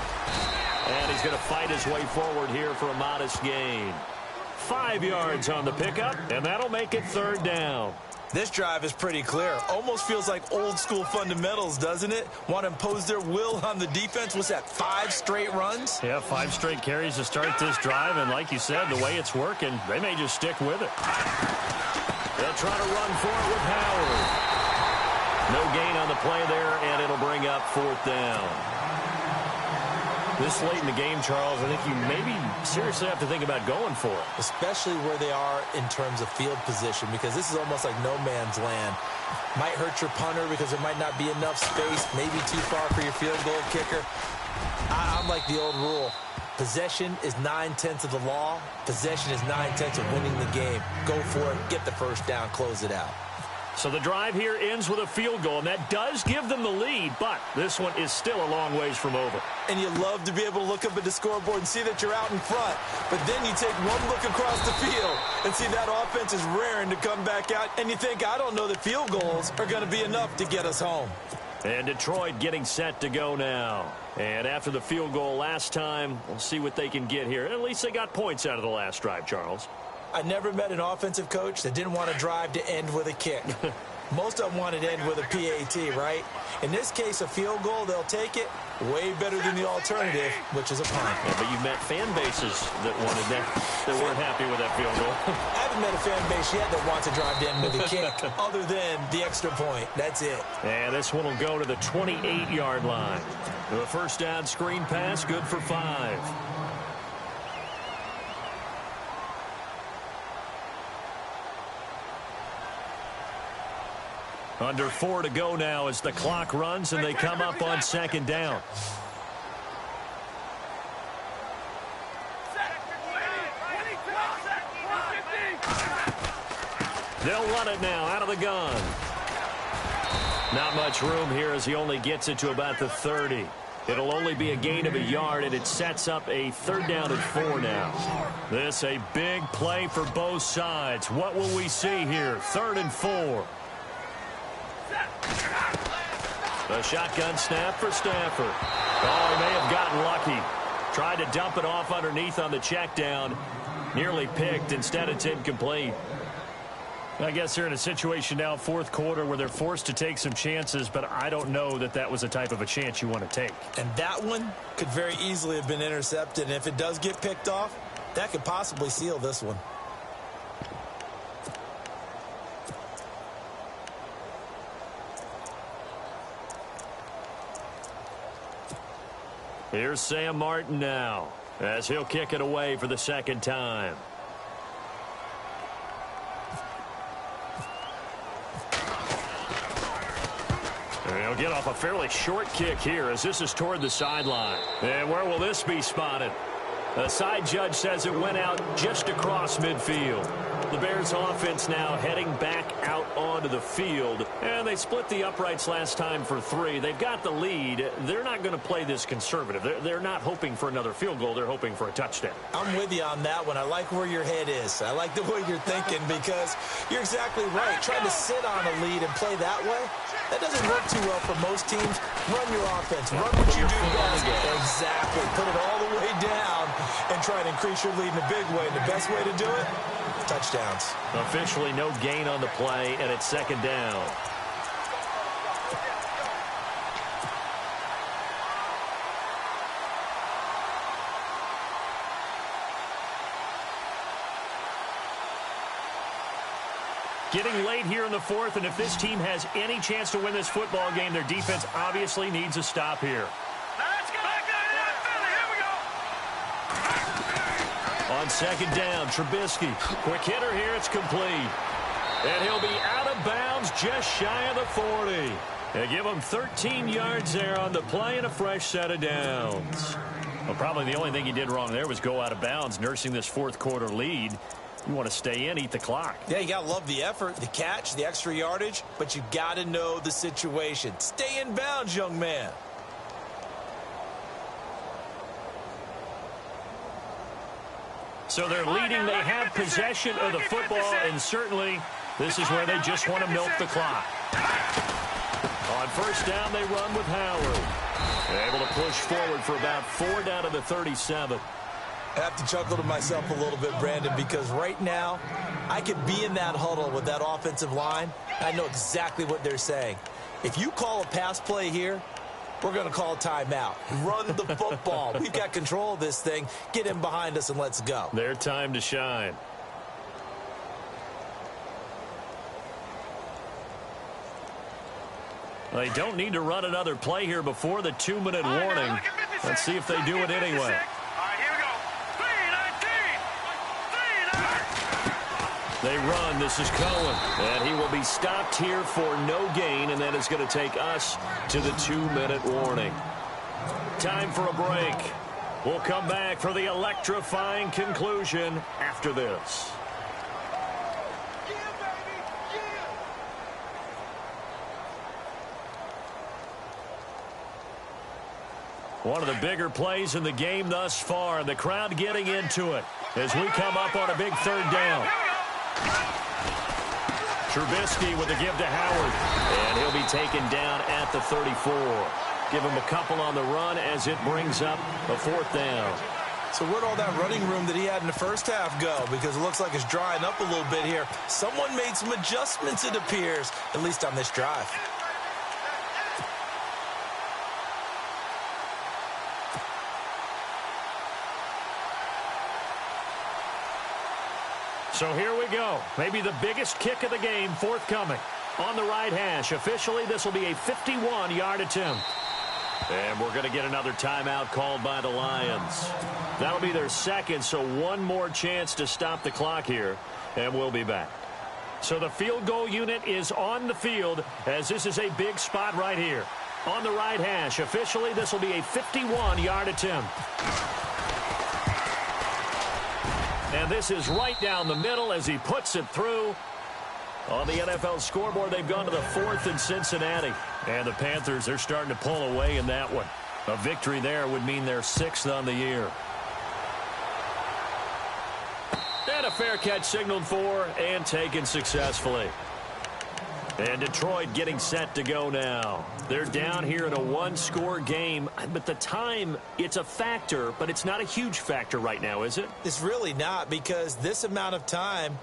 And he's going to fight his way forward here for a modest gain. 5 yards on the pickup, and that'll make it third down. This drive is pretty clear. Almost feels like old school fundamentals, doesn't it? Want to impose their will on the defense. What's that, 5 straight runs? Yeah, 5 straight carries to start this drive, and like you said, the way it's working, they may just stick with it. They'll try to run for it with Howard. No gain on the play there, and it'll bring up fourth down. This late in the game, Charles, I think you maybe seriously have to think about going for it. Especially where they are in terms of field position, because this is almost like no man's land. Might hurt your punter because there might not be enough space, maybe too far for your field goal kicker. I'm like the old rule. Possession is 9/10 of the law. Possession is 9/10 of winning the game. Go for it, get the first down, close it out. So the drive here ends with a field goal, and that does give them the lead, but this one is still a long ways from over. And you love to be able to look up at the scoreboard and see that you're out in front. But then you take one look across the field and see that offense is raring to come back out, and you think, I don't know that field goals are going to be enough to get us home. And Detroit getting set to go now. And after the field goal last time, we'll see what they can get here. At least they got points out of the last drive, Charles. I never met an offensive coach that didn't want to drive to end with a kick. Most of them wanted to end with a PAT, right? In this case, a field goal, they'll take it. Way better than the alternative, which is a punt. Yeah, but you've met fan bases that wanted that weren't happy with that field goal. I haven't met a fan base yet that wants to drive to end with a kick, other than the extra point. That's it. And this one will go to the 28-yard line. The first down screen pass, good for 5. Under 4 to go now as the clock runs and they come up on second down. They'll run it now out of the gun. Not much room here as he only gets it to about the 30. It'll only be a gain of a yard, and it sets up a third down and 4 now. This a big play for both sides. What will we see here? 3rd and 4. A shotgun snap for Stafford. Oh, he may have gotten lucky. Tried to dump it off underneath on the check down. Nearly picked. Instead, it's incomplete. I guess they're in a situation now, fourth quarter, where they're forced to take some chances, but I don't know that that was the type of a chance you want to take. And that one could very easily have been intercepted. And if it does get picked off, that could possibly seal this one. Here's Sam Martin now, as he'll kick it away for the second time. And he'll get off a fairly short kick here as this is toward the sideline. And where will this be spotted? The side judge says it went out just across midfield. The Bears offense now heading back out onto the field. And they split the uprights last time for 3. They've got the lead. They're not going to play this conservative. They're not hoping for another field goal. They're hoping for a touchdown. I'm with you on that one. I like where your head is. I like the way you're thinking because you're exactly right. Trying to sit on a lead and play that way, that doesn't work too well for most teams. Run your offense. Run what you do best. Exactly. Put it all the way down and try to increase your lead in a big way. And the best way to do it, touchdowns. Officially no gain on the play, and it's second down. Getting late here in the fourth, and if this team has any chance to win this football game, their defense obviously needs a stop here. Let's go. Here we go. On second down, Trubisky. Quick hitter here, it's complete. And he'll be out of bounds just shy of the 40. They give him 13 yards there on the play and a fresh set of downs. Well, probably the only thing he did wrong there was go out of bounds, nursing this fourth quarter lead. You want to stay in, eat the clock. Yeah, you got to love the effort, the catch, the extra yardage, but you got to know the situation. Stay in bounds, young man. So they're leading. They have possession of the football, and certainly this is where they just want to milk the clock. On first down, they run with Howard. Able to push forward for about 4 down to the 37. I have to chuckle to myself a little bit, Brandon, because right now I could be in that huddle with that offensive line. I know exactly what they're saying. If you call a pass play here, we're going to call a timeout. Run the football. We've got control of this thing. Get in behind us and let's go. Their time to shine. They don't need to run another play here before the 2-minute warning. Let's see if they do it anyway. All right, here we go. 3-19. They run. This is Cohen. And he will be stopped here for no gain, and that is going to take us to the 2-minute warning. Time for a break. We'll come back for the electrifying conclusion after this. One of the bigger plays in the game thus far, and the crowd getting into it as we come up on a big third down. Trubisky with the give to Howard, and he'll be taken down at the 34. Give him a couple on the run as it brings up a fourth down. So where'd all that running room that he had in the first half go? Because it looks like it's drying up a little bit here. Someone made some adjustments, it appears, at least on this drive. So here we go. Maybe the biggest kick of the game forthcoming. On the right hash. Officially, this will be a 51-yard attempt. And we're going to get another timeout called by the Lions. That'll be their second, so one more chance to stop the clock here. And we'll be back. So the field goal unit is on the field as this is a big spot right here. On the right hash. Officially, this will be a 51-yard attempt. And this is right down the middle as he puts it through. On the NFL scoreboard, they've gone to the 4th in Cincinnati. And the Panthers, they're starting to pull away in that one. A victory there would mean they're 6th on the year. And a fair catch signaled for and taken successfully. And Detroit getting set to go now. They're down here in a one-score game. But the time, it's a factor, but it's not a huge factor right now, is it? It's really not, because this amount of time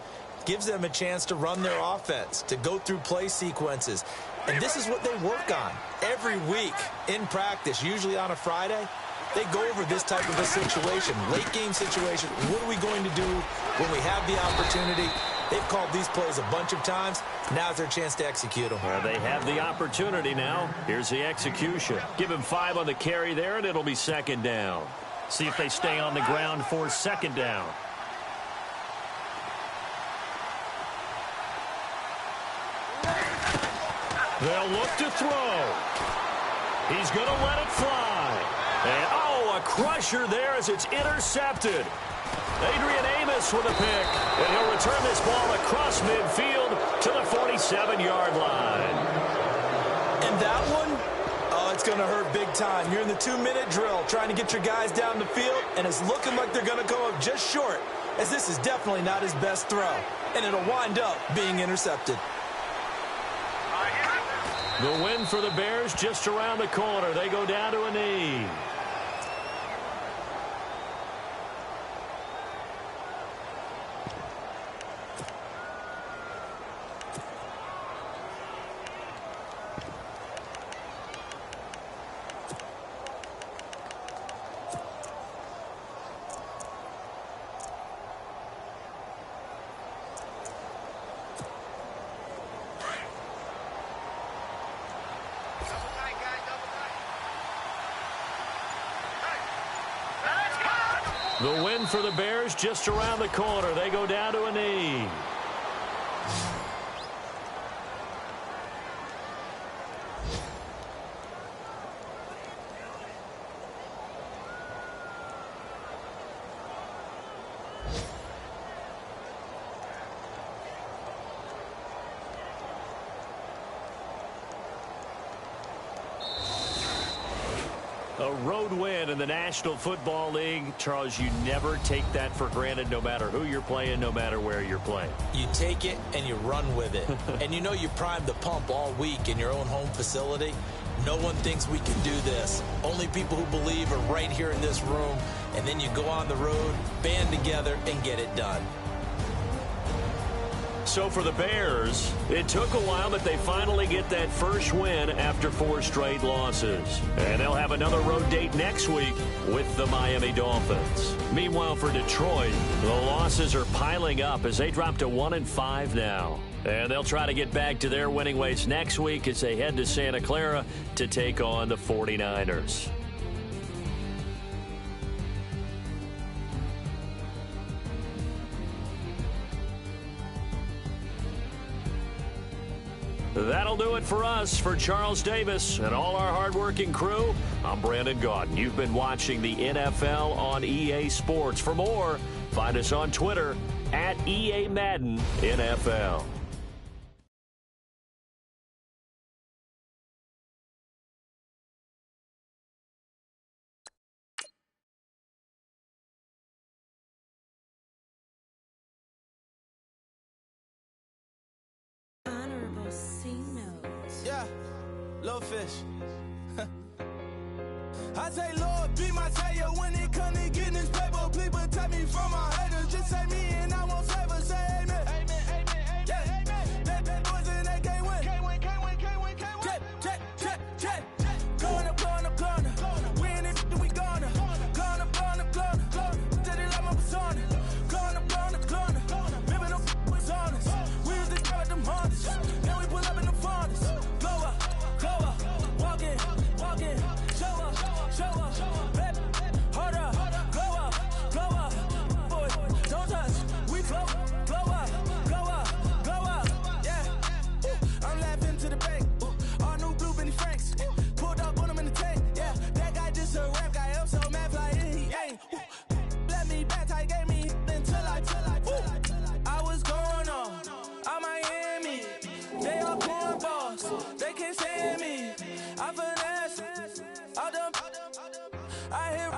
gives them a chance to run their offense, to go through play sequences. And this is what they work on every week in practice, usually on a Friday. They go over this type of a situation, late-game situation. What are we going to do when we have the opportunity? They've called these plays a bunch of times. Now's their chance to execute them. Well, they have the opportunity now. Here's the execution. Give him 5 on the carry there, and it'll be second down. See if they stay on the ground for second down. They'll look to throw. He's going to let it fly. And, oh, a crusher there as it's intercepted. Adrian Amos with a pick, and he'll return this ball across midfield to the 47-yard line. And that one, oh, it's going to hurt big time. You're in the 2-minute drill trying to get your guys down the field, and it's looking like they're going to go up just short, as this is definitely not his best throw, and it'll wind up being intercepted. The win for the Bears just around the corner. They go down to a knee. The win for the Bears just around the corner. They go down to a knee. A road win in the National Football League. Charles, you never take that for granted no matter who you're playing, no matter where you're playing. You take it and you run with it. And you know you primed the pump all week in your own home facility. No one thinks we can do this. Only people who believe are right here in this room. And then you go on the road, band together, and get it done. So for the Bears, it took a while, but they finally get that first win after 4 straight losses. And they'll have another road date next week with the Miami Dolphins. Meanwhile, for Detroit, the losses are piling up as they drop to 1-5 now. And they'll try to get back to their winning ways next week as they head to Santa Clara to take on the 49ers. That'll do it for us. For Charles Davis and all our hardworking crew, I'm Brandon Gaudin. You've been watching the NFL on EA Sports. For more, find us on Twitter at EA Madden NFL. Yeah, little fish. I say, Lord, be my savior when it comes to getting this paper. Please protect me from my haters. Just say me and I won't save us. Say amen. Amen, amen, yeah. Amen. That boys in that game win. Can't win, can't win, can't win, can't win. Jet. Going up, going up, going up. We in it, we gonna. Going up, going up, going up. Did it like my persona. Going up, going up, going up. Living no was honest. We was the crowd, them hunters. Then we pull up in the furnace. Go up, walk in, show up, baby, hold up, glow up, boy, don't touch, we flow up, yeah, I'm laughing to the bank, all new blue Benny Franks, pulled up on him in the tank, yeah, that guy just a rap guy, I'm so mad fly, he ain't, let me back, I gave me until I was going on Miami, they all cornballs, they can't stand me, I finesse, I hit